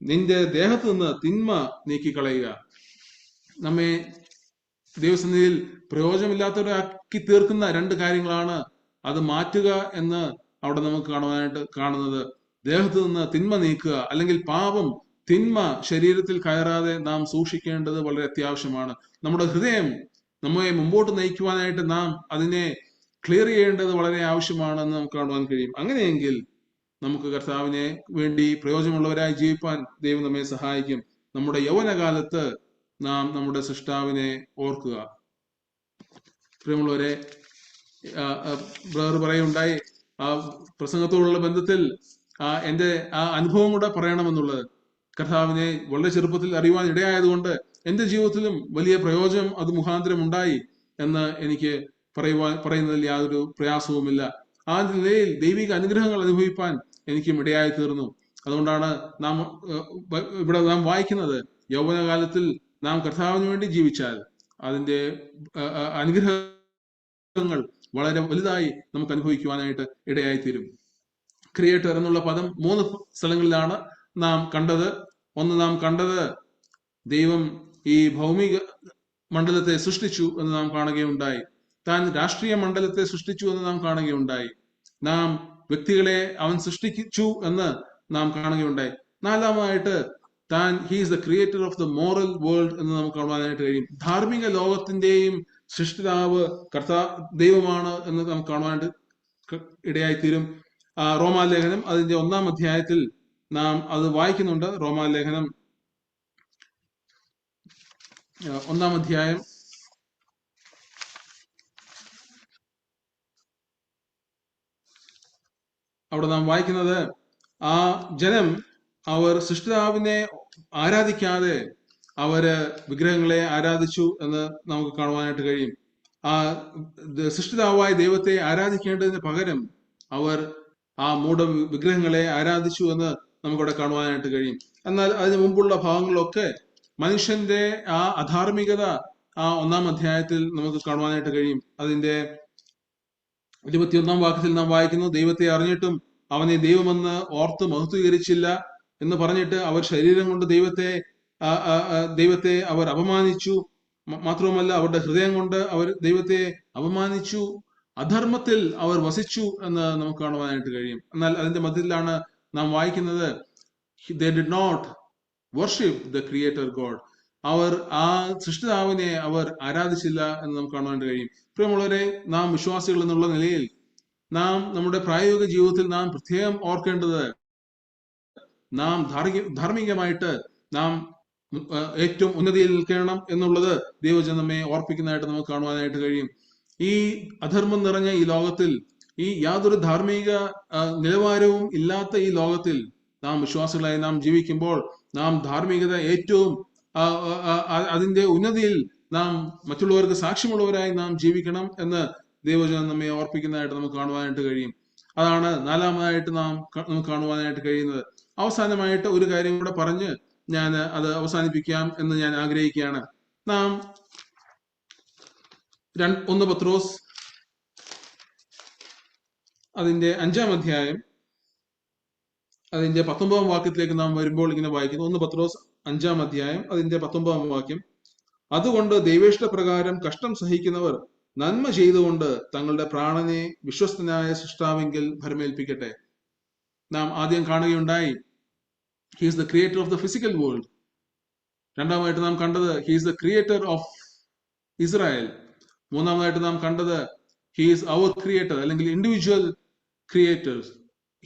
നിന്റെ ദേഹത്ത് നിന്ന് തിന്മ നീക്കിക്കളയുക. നമ്മെ ദൈവസന്നിധിയിൽ പ്രയോജനമില്ലാത്തവരാക്കി തീർക്കുന്ന രണ്ട് കാര്യങ്ങളാണ്. അത് മാറ്റുക എന്ന് അവിടെ നമുക്ക് കാണുന്നത്. ദേഹത്ത് നിന്ന് തിന്മ നീക്കുക, അല്ലെങ്കിൽ പാപം, തിന്മ ശരീരത്തിൽ കയറാതെ നാം സൂക്ഷിക്കേണ്ടത് വളരെ അത്യാവശ്യമാണ്. നമ്മുടെ ഹൃദയം നമ്മെ മുമ്പോട്ട് നയിക്കുവാനായിട്ട് നാം അതിനെ ക്ലിയർ ചെയ്യേണ്ടത് വളരെ ആവശ്യമാണെന്ന് നമുക്ക് കാണുവാൻ കഴിയും. അങ്ങനെയെങ്കിൽ നമുക്ക് കർത്താവിനെ വേണ്ടി പ്രയോജനമുള്ളവരായി ജീവിപ്പാൻ ദൈവം നമ്മെ സഹായിക്കും. നമ്മുടെ യൗവനകാലത്ത് നാം നമ്മുടെ സൃഷ്ടാവിനെ ഓർക്കുക. പ്രിയമുള്ളവരെ, ബ്രദർ പറയുണ്ടായി ആ പ്രസംഗത്തോടുള്ള ബന്ധത്തിൽ എന്റെ ആ അനുഭവം കൂടെ പറയണമെന്നുള്ളത്. കർത്താവിനെ വളരെ ചെറുപ്പത്തിൽ അറിയുവാൻ ഇടയായതുകൊണ്ട് എന്റെ ജീവിതത്തിലും വലിയ പ്രയോജനം അത് മുഖാന്തരം ഉണ്ടായി എന്ന് എനിക്ക് പറയുന്നതിൽ യാതൊരു പ്രയാസവുമില്ല. ആ നിലയിൽ ദൈവിക അനുഗ്രഹങ്ങൾ അനുഭവിപ്പാൻ എനിക്കും ഇടയായി തീർന്നു. അതുകൊണ്ടാണ് ഇവിടെ നാം വായിക്കുന്നത്, യൗവനകാലത്തിൽ നാം കർത്താവിന് വേണ്ടി ജീവിച്ചാൽ അതിന്റെ അനുഗ്രഹങ്ങൾ വളരെ വലുതായി നമുക്ക് അനുഭവിക്കുവാനായിട്ട് ഇടയായിത്തീരും. ക്രിയേറ്റർ എന്നുള്ള പദം 3 സ്ഥലങ്ങളിലാണ് നാം കണ്ടത്. ഒന്ന്, നാം കണ്ടത് ദൈവം ഈ ഭൗമിക മണ്ഡലത്തെ സൃഷ്ടിച്ചു എന്ന് നാം കാണുകയുണ്ടായി. താൻ രാഷ്ട്രീയ മണ്ഡലത്തെ സൃഷ്ടിച്ചു എന്ന് നാം കാണുകയുണ്ടായി. നാം വ്യക്തികളെ അവൻ സൃഷ്ടിച്ചു എന്ന് നാം കാണുകയുണ്ടായി. നാലാമതായിട്ട് താൻ he's the creator of the moral world എന്ന് നമുക്ക് കാണുവാനായിട്ട് കഴിയും. ധാർമ്മിക ലോകത്തിന്റെയും സൃഷ്ടിതാവ് ദൈവമാണ് എന്ന് നമുക്ക് കാണുവാനായിട്ട് ഇടയായിത്തീരും. റോമാലേഖനം അതിന്റെ 1-ാം അധ്യായത്തിൽ നാം അത് വായിക്കുന്നുണ്ട്. റോമാലേഖനം 1-ാം അധ്യായം അവിടെ നാം വായിക്കുന്നത്, ആ ജനം അവർ സൃഷ്ടിതാവിനെ ആരാധിക്കാതെ അവര് വിഗ്രഹങ്ങളെ ആരാധിച്ചു എന്ന് നമുക്ക് കാണുവാനായിട്ട് കഴിയും. ആ സൃഷ്ടിതാവായ ദൈവത്തെ ആരാധിക്കേണ്ടതിന് പകരം അവർ ആ മൂഢ വിഗ്രഹങ്ങളെ ആരാധിച്ചു എന്ന് നമുക്കവിടെ കാണുവാനായിട്ട് കഴിയും. എന്നാൽ അതിന് മുമ്പുള്ള ഭാഗങ്ങളിലൊക്കെ മനുഷ്യന്റെ ആ അധാർമികത ആ 1-ാം അധ്യായത്തിൽ നമുക്ക് കാണുവാനായിട്ട് കഴിയും. അതിന്റെ 21-ാം വാക്യത്തിൽ നാം വായിക്കുന്നു, ദൈവത്തെ അറിഞ്ഞിട്ടും അവനെ ദൈവമെന്ന് ഓർത്ത് മഹത്വീകരിച്ചില്ല എന്ന് പറഞ്ഞിട്ട് അവർ ശരീരം കൊണ്ട് ദൈവത്തെ അവർ അപമാനിച്ചു. മാത്രവുമല്ല, അവരുടെ ഹൃദയം കൊണ്ട് അവർ ദൈവത്തെ അപമാനിച്ചു, അധർമ്മത്തിൽ അവർ വസിച്ചു എന്ന് നമുക്ക് കാണുവാനായിട്ട് കഴിയും. എന്നാൽ അതിന്റെ മധ്യത്തിലാണ് നാം വായിക്കുന്നത്, they did not worship the creator God. അവർ ആ സൃഷ്ടിതാവിനെ അവർ ആരാധിച്ചില്ല എന്ന് നമുക്ക് കാണുവാനായിട്ട് കഴിയും. പ്രിയമുള്ളവരെ, നാം വിശ്വാസികൾ എന്നുള്ള നിലയിൽ നാം നമ്മുടെ പ്രായോഗിക ജീവിതത്തിൽ നാം പ്രത്യേകം ഓർക്കേണ്ടത്, നാം ധാർമ്മികമായിട്ട് നാം ഏറ്റവും ഉന്നതിയിൽ നിൽക്കണം എന്നുള്ളത് ദൈവജനം നമ്മെ ഓർപ്പിക്കുന്നതായിട്ട് നമുക്ക് കാണുവാനായിട്ട് കഴിയും. ഈ അധർമ്മം നിറഞ്ഞ ഈ ലോകത്തിൽ, ഈ യാതൊരു ധാർമ്മിക നിലവാരവും ഇല്ലാത്ത ഈ ലോകത്തിൽ നാം വിശ്വാസികളായി നാം ജീവിക്കുമ്പോൾ നാം ധാർമ്മികത ഏറ്റവും അതിന്റെ ഉന്നതിയിൽ നാം മറ്റുള്ളവർക്ക് സാക്ഷ്യമുള്ളവരായി നാം ജീവിക്കണം എന്ന് ദൈവജനം നമ്മെ ഓർപ്പിക്കുന്നതായിട്ട് നമുക്ക് കാണുവാനായിട്ട് കഴിയും. അതാണ് നാലാമതായിട്ട് നമുക്ക് കാണുവാനായിട്ട് കഴിയുന്നത്. അവസാനമായിട്ട് ഒരു കാര്യം കൂടെ പറഞ്ഞ് ഞാൻ അത് അവസാനിപ്പിക്കാം എന്ന് ഞാൻ ആഗ്രഹിക്കുകയാണ്. നാം 1 പത്രോസ് അതിന്റെ 5-ാം അധ്യായം അതിന്റെ 19-ാം വാക്യത്തിലേക്ക് നാം വരുമ്പോൾ ഇങ്ങനെ വായിക്കുന്നു. 1 പത്രോസ് 5-ാം അധ്യായം അതിന്റെ 19-ാം വാക്യം, അതുകൊണ്ട് ദൈവേഷ്ട പ്രകാരം കഷ്ടം സഹിക്കുന്നവർ നന്മ ചെയ്തുകൊണ്ട് തങ്ങളുടെ പ്രാണനെ വിശ്വസ്തനായ സൃഷ്ടാവെങ്കിൽ ഭരമേൽപ്പിക്കട്ടെ. നാം ആദ്യം കാണുകയുണ്ടായി, he is the creator of the physical world. രണ്ടാമതായിട്ട് നാം കണ്ടത്, he is the creator of Israel. മൂന്നാമതായിട്ട് നാം കണ്ടത്, ഹി ഈസ് അവർ ക്രിയേറ്റർ, അല്ലെങ്കിൽ individual creators.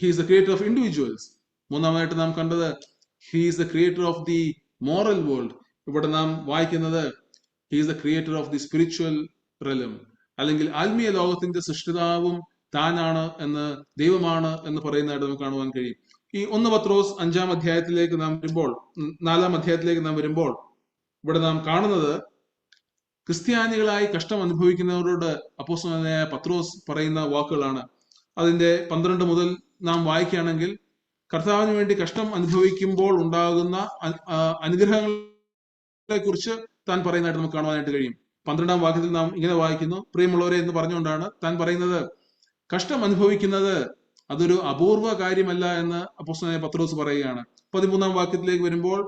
He is the creator of individuals. മൂന്നാമതായിട്ട് നാം കണ്ടത്, he is the creator of the moral world. ഇവിടെ നാം വായിക്കുന്നത്, he is the creator of the spiritual realm, അല്ലെങ്കിൽ ആത്മീയ ലോകത്തിന്റെ സൃഷ്ടിതാവും താനാണ് എന്ന്, ദൈവമാണ് എന്ന് പറയുന്നതായിട്ട് നമുക്ക് കാണുവാൻ കഴിയും. ഈ 1 പത്രോസ് 5-ാം അധ്യായത്തിലേക്ക് നാം വരുമ്പോൾ, 4-ാം അധ്യായത്തിലേക്ക് നാം വരുമ്പോൾ, ഇവിടെ നാം കാണുന്നത് ക്രിസ്ത്യാനികളായി കഷ്ടം അനുഭവിക്കുന്നവരോട് അപ്പോസ്തലനായ പത്രോസ് പറയുന്ന വാക്കുകളാണ്. അതിന്റെ 12 മുതൽ നാം വായിക്കുകയാണെങ്കിൽ, കർത്താവിന് വേണ്ടി കഷ്ടം അനുഭവിക്കുമ്പോൾ ഉണ്ടാകുന്ന അനുഗ്രഹങ്ങളെ കുറിച്ച് താൻ പറയുന്നതായിട്ട് നമുക്ക് കാണുവാനായിട്ട് കഴിയും. 12-ാം വാക്യത്തിൽ നാം ഇങ്ങനെ വായിക്കുന്നു, പ്രിയമുള്ളവരെ എന്ന് പറഞ്ഞുകൊണ്ടാണ് താൻ പറയുന്നത്, കഷ്ടം അനുഭവിക്കുന്നത് അതൊരു അപൂർവ കാര്യമല്ല എന്ന് അപ്പോസ്തലനായ പത്രോസ് പറയുകയാണ്. 13-ാം വാക്യത്തിലേക്ക് വരുമ്പോൾ,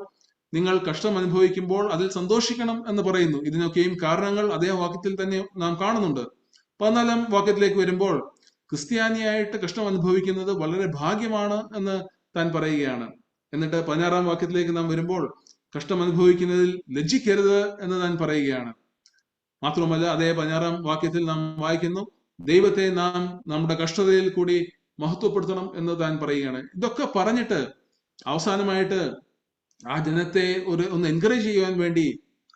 നിങ്ങൾ കഷ്ടം അനുഭവിക്കുമ്പോൾ അതിൽ സന്തോഷിക്കണം എന്ന് പറയുന്നു. ഇതിനൊക്കെയും കാരണങ്ങൾ അതേ വാക്യത്തിൽ തന്നെ നാം കാണുന്നുണ്ട്. 14-ാം വാക്യത്തിലേക്ക് വരുമ്പോൾ, ക്രിസ്ത്യാനിയായിട്ട് കഷ്ടം അനുഭവിക്കുന്നത് വളരെ ഭാഗ്യമാണ് എന്ന് താൻ പറയുകയാണ്. എന്നിട്ട് 16-ാം വാക്യത്തിലേക്ക് നാം വരുമ്പോൾ, കഷ്ടം അനുഭവിക്കുന്നതിൽ ലജ്ജിക്കരുത് എന്ന് താൻ പറയുകയാണ്. മാത്രമല്ല, അതേ 16-ാം വാക്യത്തിൽ നാം വായിക്കുന്നു, ദൈവത്തെ നാം നമ്മുടെ കഷ്ടതയിൽ കൂടി മഹത്വപ്പെടുത്തണം എന്ന് താൻ പറയുകയാണ്. ഇതൊക്കെ പറഞ്ഞിട്ട് അവസാനമായിട്ട് ആ ജനത്തെ ഒന്ന് എൻകറേജ് ചെയ്യുവാൻ വേണ്ടി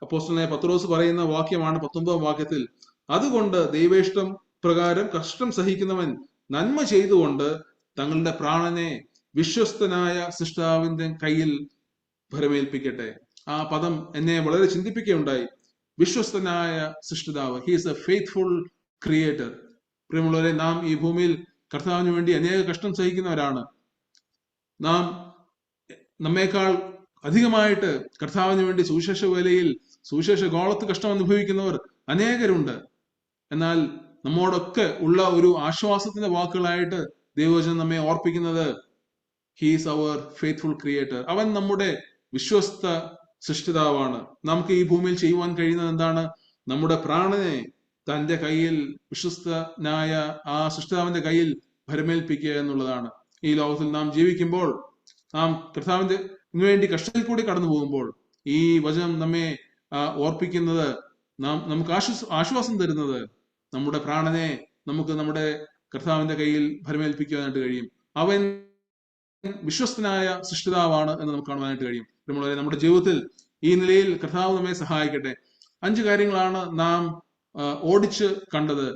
അപ്പോസ്തലനായ പത്രോസ് പറയുന്ന വാക്യമാണ് 19-ാം വാക്യത്തിൽ, അതുകൊണ്ട് ദൈവേഷ്ടം പ്രകാരം കഷ്ടം സഹിക്കുന്നവൻ നന്മ ചെയ്തുകൊണ്ട് തങ്ങളുടെ പ്രാണനെ വിശ്വസ്തനായ സൃഷ്ടാവിന്റെ കയ്യിൽ ഭരമേൽപ്പിക്കട്ടെ. ആ പദം എന്നെ വളരെ ചിന്തിപ്പിക്കുകയുണ്ടായി. വിശ്വസ്തനായ സൃഷ്ടിതാവ്, he is a faithful creator. പ്രിയമുള്ളവരെ, നാം ഈ ഭൂമിയിൽ കർത്താവിന് വേണ്ടി അനേക കഷ്ടം സഹിക്കുന്നവരാണ്. നാം നമ്മേക്കാൾ അധികമായിട്ട് കർത്താവിന് വേണ്ടി സുവിശേഷ വേലയിൽ, സുവിശേഷ ഗോളത്ത് കഷ്ടം അനുഭവിക്കുന്നവർ അനേകരുണ്ട്. എന്നാൽ നമ്മോടൊക്കെ ഉള്ള ഒരു ആശ്വാസത്തിന്റെ വാക്കുകളായിട്ട് ദൈവവചനം നമ്മെ ഓർപ്പിക്കുന്നത്, he is our faithful creator. അവൻ നമ്മുടെ വിശ്വസ്ത സൃഷ്ടിതാവാണ്. നമുക്ക് ഈ ഭൂമിയിൽ ചെയ്യുവാൻ കഴിയുന്നത് എന്താണ്? നമ്മുടെ പ്രാണനെ തന്റെ കയ്യിൽ, വിശ്വസ്തനായ ആ സൃഷ്ടിതാവിന്റെ കയ്യിൽ ഭരമേൽപ്പിക്കുക എന്നുള്ളതാണ്. ഈ ലോകത്തിൽ നാം ജീവിക്കുമ്പോൾ, നാം കർത്താവിന്റെ വേണ്ടി കഷ്ടത്തിൽ കൂടി കടന്നു പോകുമ്പോൾ, ഈ വചനം നമ്മെ ഓർപ്പിക്കുന്നത്, നമുക്ക് ആശ്വാസം തരുന്നത്, നമ്മുടെ പ്രാണനെ നമുക്ക് നമ്മുടെ കർത്താവിന്റെ കയ്യിൽ ഭരമേൽപ്പിക്കുവാനായിട്ട് കഴിയും. അവൻ വിശ്വസ്തനായ സൃഷ്ടിതാവാണ് എന്ന് നമുക്ക് കാണുവാനായിട്ട് കഴിയും. നമ്മുടെ ജീവിതത്തിൽ ഈ നിലയിൽ കർത്താവ് നമ്മെ സഹായിക്കട്ടെ. 5 കാര്യങ്ങളാണ് നാം ഓടിച്ച് കണ്ടത്.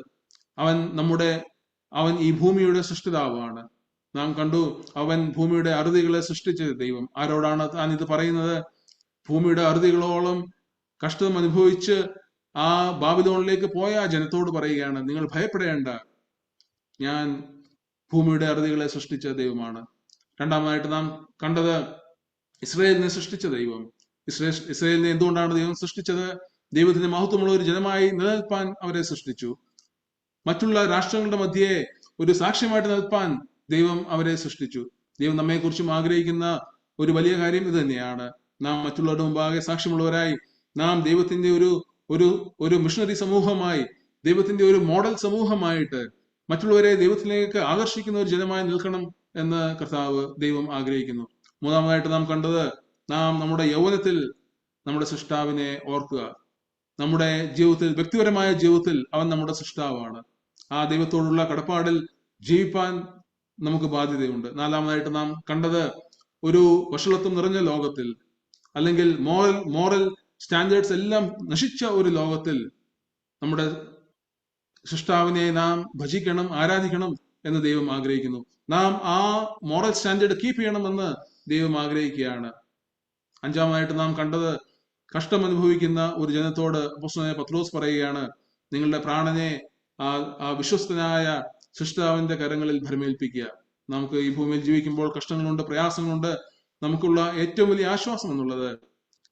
അവൻ ഈ ഭൂമിയുടെ സൃഷ്ടിതാവാണ്. നാം കണ്ടു, അവൻ ഭൂമിയുടെ അറുതികളെ സൃഷ്ടിച്ച ദൈവം. ആരോടാണ് താൻ ഇത് പറയുന്നത്? ഭൂമിയുടെ അറുതികളോളം കഷ്ടം അനുഭവിച്ച് ആ ബാബിലോണിലേക്ക് പോയ ആ ജനത്തോട് പറയുകയാണ്, നിങ്ങൾ ഭയപ്പെടേണ്ട, ഞാൻ ഭൂമിയുടെ അറുതികളെ സൃഷ്ടിച്ച ദൈവമാണ്. രണ്ടാമതായിട്ട് നാം കണ്ടത്, ഇസ്രായേലിനെ സൃഷ്ടിച്ച ദൈവം. ഇസ്രായേലിനെ എന്തുകൊണ്ടാണ് ദൈവം സൃഷ്ടിച്ചത്? ദൈവത്തിന്റെ മഹത്വമുള്ള ഒരു ജനമായി നിലനിൽപ്പാൻ അവരെ സൃഷ്ടിച്ചു. മറ്റുള്ള രാഷ്ട്രങ്ങളുടെ മധ്യേ ഒരു സാക്ഷ്യമായിട്ട് നിൽപ്പാൻ ദൈവം അവരെ സൃഷ്ടിച്ചു. ദൈവം നമ്മെക്കുറിച്ചും ആഗ്രഹിക്കുന്ന ഒരു വലിയ കാര്യം ഇത് തന്നെയാണ്. നാം മറ്റുള്ളവരുടെ മുമ്പാകെ സാക്ഷ്യമുള്ളവരായി, നാം ദൈവത്തിന്റെ ഒരു മിഷണറി സമൂഹമായി, ദൈവത്തിന്റെ ഒരു മോഡൽ സമൂഹമായിട്ട് മറ്റുള്ളവരെ ദൈവത്തിലേക്ക് ആകർഷിക്കുന്ന ഒരു ജനമായി നിൽക്കണം എന്ന് ദൈവം ആഗ്രഹിക്കുന്നു. മൂന്നാമതായിട്ട് നാം കണ്ടത്, നാം നമ്മുടെ യൗവനത്തിൽ നമ്മുടെ സൃഷ്ടാവിനെ ഓർക്കുക. നമ്മുടെ ജീവിതത്തിൽ, വ്യക്തിപരമായ ജീവിതത്തിൽ അവൻ നമ്മുടെ സൃഷ്ടാവാണ്. ആ ദൈവത്തോടുള്ള കടപ്പാടിൽ ജീവിപ്പാൻ നമുക്ക് ബാധ്യതയുണ്ട്. നാലാമതായിട്ട് നാം കണ്ടത്, ഒരു വഷളത്വം നിറഞ്ഞ ലോകത്തിൽ, അല്ലെങ്കിൽ മോറൽ സ്റ്റാൻഡേർഡ്സ് എല്ലാം നശിച്ച ഒരു ലോകത്തിൽ നമ്മുടെ സൃഷ്ടാവിനെ നാം ഭജിക്കണം, ആരാധിക്കണം എന്ന് ദൈവം ആഗ്രഹിക്കുന്നു. നാം ആ മോറൽ സ്റ്റാൻഡേർഡ് കീപ്പ് ചെയ്യണമെന്ന് ദൈവം ആഗ്രഹിക്കുകയാണ്. അഞ്ചാമതായിട്ട് നാം കണ്ടത്, കഷ്ടം അനുഭവിക്കുന്ന ഒരു ജനത്തോട് അപ്പോസ്തലനായ പത്രോസ് പറയുകയാണ്, നിങ്ങളുടെ പ്രാണനെ ആ വിശ്വസ്തനായ സൃഷ്ടാവിന്റെ കരങ്ങളിൽ ഭരമേൽപ്പിക്കുക. നമുക്ക് ഈ ഭൂമിയിൽ ജീവിക്കുമ്പോൾ കഷ്ടങ്ങളുണ്ട്, പ്രയാസങ്ങളുണ്ട്. നമുക്കുള്ള ഏറ്റവും വലിയ ആശ്വാസം എന്നുള്ളത്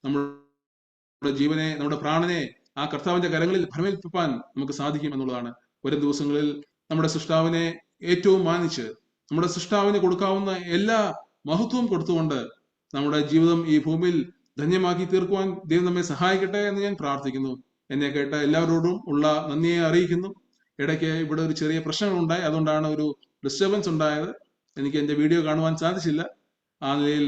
നമ്മുടെ ജീവനെ, നമ്മുടെ പ്രാണനെ ആ കർത്താവിന്റെ കരങ്ങളിൽ ഭരമേൽപ്പിക്കാൻ നമുക്ക് സാധിക്കും എന്നുള്ളതാണ്. വരും ദിവസങ്ങളിൽ നമ്മുടെ സൃഷ്ടാവിനെ ഏറ്റവും മാനിച്ച്, നമ്മുടെ സൃഷ്ടാവിന് കൊടുക്കാവുന്ന എല്ലാ മഹത്വവും കൊടുത്തുകൊണ്ട് നമ്മുടെ ജീവിതം ഈ ഭൂമിയിൽ ധന്യമാക്കി തീർക്കുവാൻ ദൈവം നമ്മെ സഹായിക്കട്ടെ എന്ന് ഞാൻ പ്രാർത്ഥിക്കുന്നു. എന്നെ കേട്ട എല്ലാവരോടും ഉള്ള നന്ദിയെ അറിയിക്കുന്നു. ഇടയ്ക്ക് ഇവിടെ ഒരു ചെറിയ പ്രശ്നങ്ങളുണ്ടായി, അതുകൊണ്ടാണ് ഒരു ഡിസ്റ്റർബൻസ് ഉണ്ടായത്. എനിക്ക് എൻ്റെ വീഡിയോ കാണുവാൻ സാധിച്ചില്ല. ആ നിലയിൽ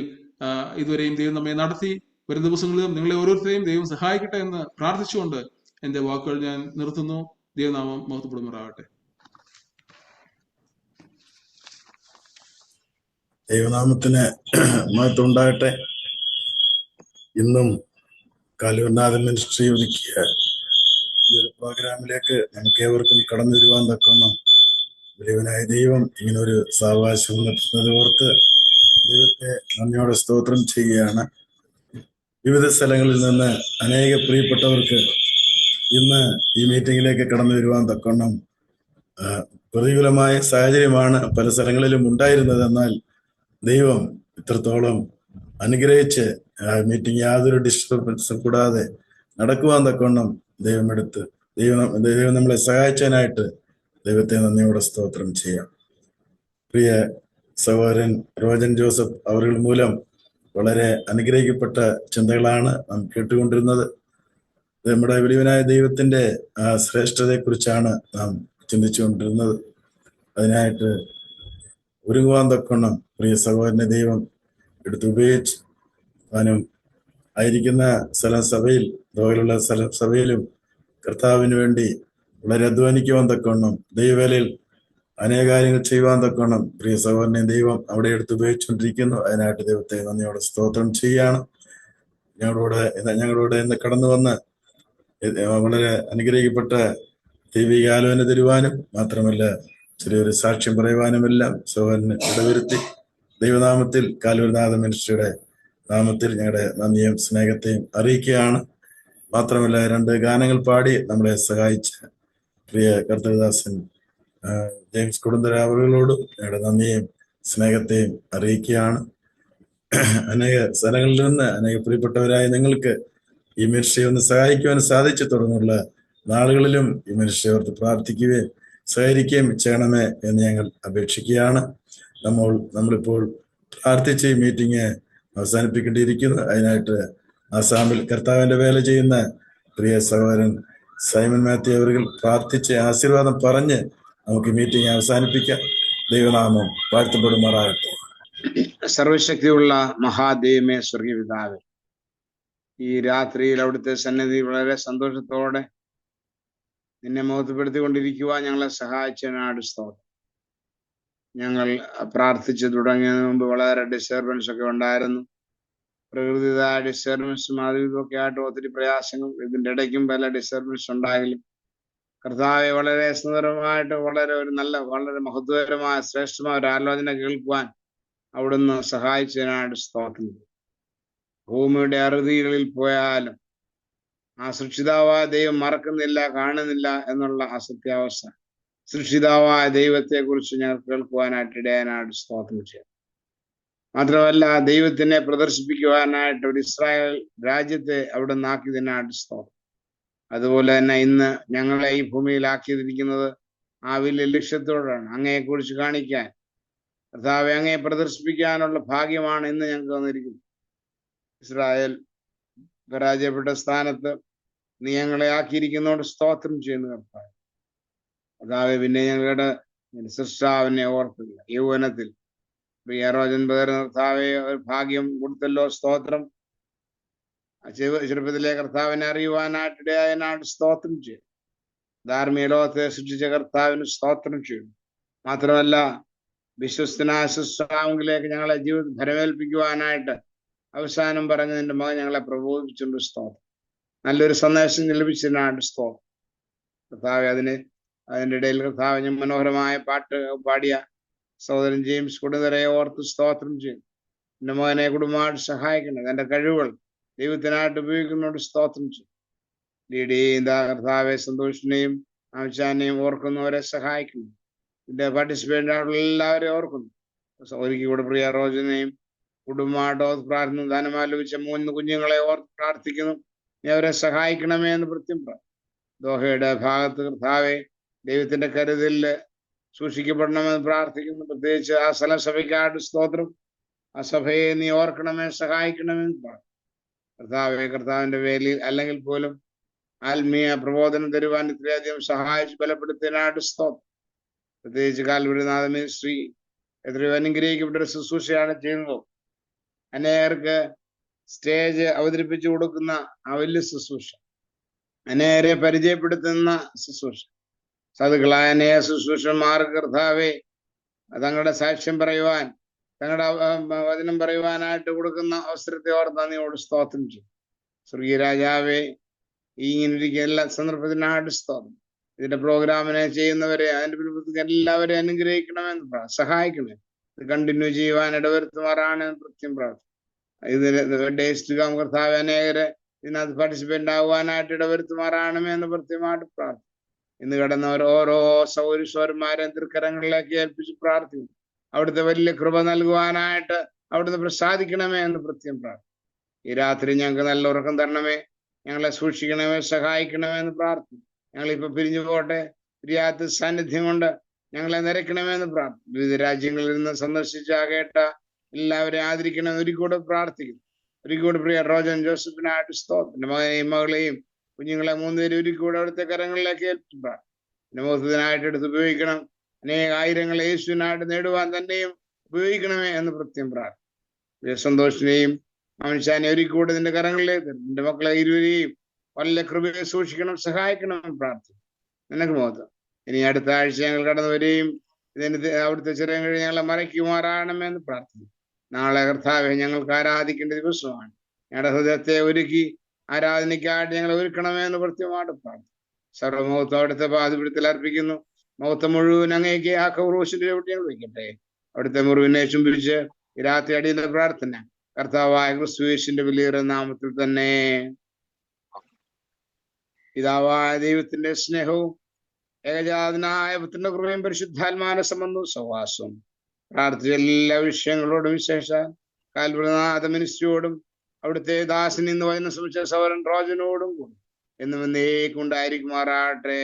ഇതുവരെയും ദൈവം നമ്മെ നടത്തി. വരും ദിവസങ്ങളിലും നിങ്ങളെ ഓരോരുത്തരെയും ദൈവം സഹായിക്കട്ടെ എന്ന് പ്രാർത്ഥിച്ചുകൊണ്ട് എൻ്റെ വാക്കുകൾ ഞാൻ നിർത്തുന്നു. ദൈവനാമം മഹത്വപ്പെടുമാറാകട്ടെ. ദൈവനാമത്തിന് മഹത്വം ഉണ്ടാകട്ടെ. ഇന്നും കാലൂർനാഥൻ മിനിസ്ട്രി ഒരുക്കിയ ഈ ഒരു പ്രോഗ്രാമിലേക്ക് നമുക്ക് ഏവർക്കും കടന്നു വരുവാൻ തക്കണം വലിയവനായ ദൈവം ഇങ്ങനെ ഒരു സാവകാശം നടത്തുന്നത് ഓർത്ത് ദൈവത്തെ നന്ദിയോടെ സ്തോത്രം ചെയ്യുകയാണ്. വിവിധ സ്ഥലങ്ങളിൽ നിന്ന് അനേക പ്രിയപ്പെട്ടവർക്ക് ഇന്ന് ഈ മീറ്റിങ്ങിലേക്ക് കടന്നു വരുവാൻ തക്കണം പ്രതികൂലമായ സാഹചര്യമാണ് പല സ്ഥലങ്ങളിലും ഉണ്ടായിരുന്നത്. എന്നാൽ ദൈവം ഇത്രത്തോളം അനുഗ്രഹിച്ച് മീറ്റിംഗ് യാതൊരു ഡിസ്റ്റർബൻസും കൂടാതെ നടക്കുവാൻ തക്കവണ്ണം ദൈവം നമ്മളെ സഹായിച്ചതിനായിട്ട് ദൈവത്തെ നന്ദിയോടെ സ്തോത്രം ചെയ്യാം. പ്രിയ സഹോദരൻ റോജൻ ജോസഫ് അവർ മൂലം വളരെ അനുഗ്രഹിക്കപ്പെട്ട ചിന്തകളാണ് നാം കേട്ടുകൊണ്ടിരുന്നത്. നമ്മുടെ വലിയവനായ ദൈവത്തിന്റെ ശ്രേഷ്ഠതയെക്കുറിച്ചാണ് നാം ചിന്തിച്ചുകൊണ്ടിരുന്നത്. അതിനായിട്ട് ഒരുങ്ങുവാൻ തക്കവണ്ണം പ്രിയ സഹോദരനെ ദൈവം എടുത്തുപയോഗിച്ച് താനും ആയിരിക്കുന്ന സഭയിൽ അതുപോലുള്ള സഭയിലും കർത്താവിന് വേണ്ടി വളരെ അധ്വാനിക്കുവാൻ തക്കവണ്ണം ദൈവവേലയിൽ അനേക കാര്യങ്ങൾ ചെയ്യുവാൻ തക്കവണ്ണം പ്രിയ സഹോദരനെ ദൈവം അവിടെ എടുത്തുപയോഗിച്ചുകൊണ്ടിരിക്കുന്നു. അതിനായിട്ട് ദൈവത്തെ നന്ദിയോടെ സ്തോത്രം ചെയ്യുകയാണ്. ഞങ്ങളോട് ഇന്ന് കടന്നു വന്ന് വളരെ അനുഗ്രഹിക്കപ്പെട്ട ദൈവിക ആലോചന തരുവാനും മാത്രമല്ല ചെറിയൊരു സാക്ഷ്യം പറയുവാനുമെല്ലാം സഹോദരന് ഇടവരുത്തി ദൈവനാമത്തിൽ കാലൂർനാഥൻ മിനിസ്ട്രിയുടെ നാമത്തിൽ ഞങ്ങളുടെ നന്ദിയും സ്നേഹത്തെയും അറിയിക്കുകയാണ്. മാത്രമല്ല 2 ഗാനങ്ങൾ പാടി നമ്മളെ സഹായിച്ച പ്രിയ കർത്തൃദാസൻ ജെയിംസ് കൊടുന്തര അവരോടും ഞങ്ങളുടെ നന്ദിയും സ്നേഹത്തെയും അറിയിക്കുകയാണ്. അനേക സ്ഥലങ്ങളിൽ നിന്ന് അനേക പ്രിയപ്പെട്ടവരായ നിങ്ങൾക്ക് ഈ മിനിസ്ട്രി ഒന്ന് സഹായിക്കുവാൻ സാധിച്ചു. തുടർന്നുള്ള നാളുകളിലും ഈ മിനിസ്ട്രി ഓർത്ത് പ്രാർത്ഥിക്കുകയും സഹകരിക്കുകയും ചെയ്യണമേ എന്ന് ഞങ്ങൾ അപേക്ഷിക്കുകയാണ്. നമ്മളിപ്പോൾ പ്രാർത്ഥിച്ച് ഈ മീറ്റിംഗ് അവസാനിപ്പിക്കേണ്ടിയിരിക്കുന്നു. അതിനായിട്ട് ആസാമിൽ കർത്താവിന്റെ വേല ചെയ്യുന്ന പ്രിയ സഹോദരൻ സൈമൺ മാത്യു അവർ പ്രാർത്ഥിച്ച് ആശീർവാദം പറഞ്ഞ് നമുക്ക് മീറ്റിംഗ് അവസാനിപ്പിക്കാം. ദൈവനാമം വാഴ്ത്തപ്പെടുമാറാകട്ടെ. സർവശക്തിയുള്ള മഹാദൈവമേ, സ്വർഗീയ പിതാവേ, ഈ രാത്രിയിൽ അവിടുത്തെ സന്നിധി വളരെ സന്തോഷത്തോടെ നിന്നെ മഹത്വപ്പെടുത്തിക്കൊണ്ടിരിക്കുവാൻ ഞങ്ങളെ സഹായിച്ചതിനാട് സ്തോത്രം. ഞങ്ങൾ പ്രാർത്ഥിച്ചു തുടങ്ങിയതിന് മുമ്പ് വളരെ ഡിസ്റ്റർബൻസ് ഒക്കെ ഉണ്ടായിരുന്നു. പ്രകൃതിതായ ഡിസ്റ്റർബൻസും അതും ഇതൊക്കെ ആയിട്ട് ഒത്തിരി പ്രയാസങ്ങൾ, ഇതിൻ്റെ ഇടയ്ക്കും പല ഡിസ്റ്റർബൻസ് ഉണ്ടായെങ്കിലും കർത്താവെ വളരെ സുന്ദരമായിട്ട് വളരെ മഹത്വകരമായ ശ്രേഷ്ഠമായ ഒരു ആലോചന കേൾക്കുവാൻ അവിടുന്ന് സഹായിച്ചതിനായിട്ട് സ്തോത്രം. ഭൂമിയുടെ അറുതികളിൽ പോയാലും ആ സൃഷ്ടിതാവായ ദൈവം മറക്കുന്നില്ല, കാണുന്നില്ല എന്നുള്ള അസത്യാവസ്ഥ സൃഷ്ടിതാവായ ദൈവത്തെ കുറിച്ച് ഞങ്ങൾ കേൾക്കുവാനായിട്ട് ഇടയാനായിട്ട് സ്തോത്രം ചെയ്യാം. മാത്രമല്ല ദൈവത്തിനെ പ്രദർശിപ്പിക്കുവാനായിട്ട് ഒരു ഇസ്രായേൽ രാജ്യത്തെ അവിടെ നിന്നാക്കിയതിനായിട്ട് സ്തോത്രം. അതുപോലെ തന്നെ ഇന്ന് ഞങ്ങളെ ഈ ഭൂമിയിലാക്കിയിരിക്കുന്നത് ആ വലിയ ലക്ഷ്യത്തോടാണ്, അങ്ങയെക്കുറിച്ച് കാണിക്കാൻ, കർത്താവെ അങ്ങയെ പ്രദർശിപ്പിക്കാനുള്ള ഭാഗ്യമാണ് ഇന്ന് ഞങ്ങൾക്ക് വന്നിരിക്കുന്നത്. ഇസ്രായേൽ പരാജയപ്പെട്ട സ്ഥാനത്ത് നീ ഞങ്ങളെ ആക്കിയിരിക്കുന്നതുകൊണ്ട് സ്തോത്രം ചെയ്യുന്നു കർത്താവെ. കർത്താവെ പിന്നെ ഞങ്ങളുടെ സൃഷ്ടാവിനെ ഓർക്കുക. യൗവനത്തിൽ പ്രിയ റോജൻ കർത്താവെ ഒരു ഭാഗ്യം കൊടുത്തല്ലോ, സ്തോത്രം. ചെറുപ്പത്തിലെ കർത്താവിനെ അറിയുവാനായിട്ട് ഇടയായതിനായിട്ട് സ്തോത്രം ചെയ്യും. ധാർമ്മിക ലോകത്തെ സൃഷ്ടിച്ച കർത്താവിന് സ്തോത്രം ചെയ്യും. മാത്രമല്ല വിശ്വസ്തനായ സൃഷ്ടാവിലേക്ക് ഞങ്ങളെ ജീവിതം ഭരമേൽപ്പിക്കുവാനായിട്ട് അവസാനം പറഞ്ഞ നിന്റെ മകൻ ഞങ്ങളെ പ്രബോധിപ്പിച്ചുകൊണ്ട് സ്തോത്രം. നല്ലൊരു സന്ദേശം ലഭിച്ചതിനായിട്ട് സ്തോത്രം കർത്താവെ. അതിൻ്റെ ഇടയിൽ കർത്താവ് ഞാൻ മനോഹരമായ പാട്ട് പാടിയ സഹോദരൻ ജെയിംസ് കൊടുന്തരയെ ഓർത്ത് സ്തോത്രം ചെയ്യും. എൻ്റെ മകനെ കുടുംബമായിട്ട് സഹായിക്കണം. എൻ്റെ കഴിവുകൾ ദൈവത്തിനായിട്ട് ഉപയോഗിക്കുന്നതോട് സ്തോത്രം ചെയ്യും. ലീഡിയും കർത്താവെ സന്തോഷിനെയും ആവശ്യാനെയും ഓർക്കുന്നവരെ സഹായിക്കുന്നു. ഇതിന്റെ പാർട്ടിസിപ്പേറ്റ് ആയിട്ടുള്ള എല്ലാവരെയും ഓർക്കുന്നു. ഒരിക്കൽ കൂടെ പ്രിയ റോജനെയും കുടുംബമായിട്ട് പ്രാർത്ഥന ദാനമായി ലഭിച്ച 3 കുഞ്ഞുങ്ങളെ ഓർത്ത് പ്രാർത്ഥിക്കുന്നു. നീ അവരെ സഹായിക്കണമേ എന്ന് പ്രത്യം ദോഹയുടെ ഭാഗത്ത് കർത്താവെ ദൈവത്തിന്റെ കരുതലില് സൂക്ഷിക്കപ്പെടണമെന്ന് പ്രാർത്ഥിക്കുന്നു. പ്രത്യേകിച്ച് ആ സ്ഥലം സഭയ്ക്കായിട്ട് സ്തോത്രം. ആ സഭയെ നീ ഓർക്കണമേ, സഹായിക്കണമെന്ന് കർത്താവെ. കർത്താവിന്റെ വേലിയിൽ അല്ലെങ്കിൽ പോലും ആത്മീയ പ്രബോധനം തരുവാൻ ഇത്രയധികം സഹായിച്ച് ബലപ്പെടുത്തിയതിനായിട്ട് സ്തോത്രം. പ്രത്യേകിച്ച് കാൽവരിനാഥ മിനിസ്ട്രി എത്രയോ അനുഗ്രഹിക്കപ്പെട്ട ഒരു ശുശ്രൂഷയാണ് ചെയ്യുന്നത്. അനേകർക്ക് സ്റ്റേജ് അവതരിപ്പിച്ചു കൊടുക്കുന്ന ആ വലിയ ശുശ്രൂഷ, അനേകരെ പരിചയപ്പെടുത്തുന്ന ശുശ്രൂഷ, സാധുക്കളായ അനേക ശുശ്രൂഷന്മാർക്ക് കർത്താവെ തങ്ങളുടെ സാക്ഷ്യം പറയുവാൻ, തങ്ങളുടെ വചനം പറയുവാനായിട്ട് കൊടുക്കുന്ന അവസരത്തെ ഓർത്ത് നന്ദിയോട് സ്തോത്രം ചെയ്യും. സ്വർഗീയ രാജാവെ, ഈ ഇങ്ങനെ ഇരിക്കുന്ന എല്ലാ സന്ദർഭത്തിനായിട്ട് സ്തോത്രം. ഇതിന്റെ പ്രോഗ്രാമിനെ ചെയ്യുന്നവരെ, അതിന്റെ പിൻപുറത്തേക്ക് എല്ലാവരെയും അനുഗ്രഹിക്കണമെന്ന് സഹായിക്കണേ. ഇത് കണ്ടിന്യൂ ചെയ്യുവാൻ ഇടവരുത്തുമാറാണ് പ്രത്യം പ്രാർത്ഥന. ഇതിന് ഡേസ്റ്റ് കർത്താവ് അനേകരെ ഇതിനകത്ത് പാർട്ടിസിപ്പേറ്റ് ആകുവാനായിട്ട് ഇടവരുത്തുമാറാണമേ എന്ന് പ്രത്യമായിട്ട് പ്രാർത്ഥന. ഇന്ന് കിടന്നവർ ഓരോ സൗരസ്വരന്മാരെ തൃക്കരങ്ങളിലേക്ക് ഏൽപ്പിച്ച് പ്രാർത്ഥിക്കുന്നു. അവിടുത്തെ വലിയ കൃപ നൽകുവാനായിട്ട് അവിടുന്ന് പ്രസാദിക്കണമേ എന്ന് പ്രത്യം പ്രാർത്ഥന. ഈ രാത്രി ഞങ്ങൾക്ക് നല്ല ഉറക്കം തരണമേ, ഞങ്ങളെ സൂക്ഷിക്കണമേ, സഹായിക്കണമേ എന്ന് പ്രാർത്ഥന. ഞങ്ങളിപ്പോ പിരിഞ്ഞു പോട്ടെ, പിരിയാത്ത സാന്നിധ്യം കൊണ്ട് ഞങ്ങളെ നിരക്കണമേ എന്ന് പ്രാർത്ഥന. വിവിധ രാജ്യങ്ങളിൽ നിന്ന് സന്ദർശിച്ച കേട്ട എല്ലാവരെയും ആദരിക്കണമെന്ന് ഒരിക്കൂടെ പ്രാർത്ഥിക്കുന്നു. ഒരിക്കൂടെ പ്രിയ റോജൻ ജോസഫിനായിട്ട് സ്തോത്രം. മകനെയും മകളെയും കുഞ്ഞുങ്ങളെ 3 പേരും ഒരിക്കൂടെ അവിടുത്തെ കരങ്ങളിലേക്ക് ഏൽപ്പിച്ചു പ്രാർത്ഥന. മോഹത്തിനായിട്ട് എടുത്ത് ഉപയോഗിക്കണം. അനേക ആയിരങ്ങളെ യേശുവിനായിട്ട് നേടുവാൻ തന്നെയും ഉപയോഗിക്കണമേ എന്ന് പ്രത്യം പ്രാർത്ഥന. സന്തോഷിനെയും മനുഷ്യാനെ ഒരിക്കൂടെ നിന്റെ കരങ്ങളിലേക്ക്, നിന്റെ മക്കളെ ഇരുവരെയും വല്ല കൃപയെ സൂക്ഷിക്കണം, സഹായിക്കണം എന്ന് പ്രാർത്ഥിക്കും. നിനക്ക് മോഹം ഇനി അടുത്ത ആഴ്ച ഞങ്ങൾ കടന്നുവരെയും ഇതിന് അവിടുത്തെ ചെറിയ കഴി ഞങ്ങളെ മറയ്ക്കുമാറാകണമെന്ന് പ്രാർത്ഥിക്കും. നാളെ കർത്താവെ ഞങ്ങൾക്ക് ആരാധിക്കേണ്ട ദിവസമാണ്. ഞങ്ങളുടെ ഹൃദയത്തെ ഒരുക്കി ആരാധനയ്ക്കായിട്ട് ഞങ്ങളെ ഒരുക്കണമെന്ന് കൃത്യമായിട്ട് പ്രാർത്ഥിക്കും. സർവ്വമഹത്വം അവിടുത്തെ പാദപീഠത്തിൽ അർപ്പിക്കുന്നു. മഹത്വം മുഴുവൻ അങ്ങേക്ക് ആ കൗറൂസിന്റെ ചവിട്ടി ഞങ്ങൾ വയ്ക്കട്ടെ. അവിടുത്തെ മുറിവിനെ ചുംബിച്ച് ഈ രാത്രി അടിയുന്ന പ്രാർത്ഥന കർത്താവായ ക്രിസ്തുയേശുവിന്റെ വലിയ നാമത്തിൽ തന്നെ. പിതാവായ ദൈവത്തിന്റെ സ്നേഹവും ഏകജാതനായ പുത്രന്റെ കൃപയും പരിശുദ്ധാത്മാവിന്റെ സംബന്ധവും സഹവാസവും പ്രാർത്ഥിച്ച എല്ലാ വിഷയങ്ങളോടും, വിശേഷ കാൽവരിനാഥ മിനിസ്ട്രിയോടും അവിടുത്തെ ദാസൻ ഇന്ന് വചനം ശ്രമിച്ച സൗരൻ റോജനോടും കൂടി എന്നും എന്നേക്കുണ്ടായിരിക്കുമാറാട്ടെ.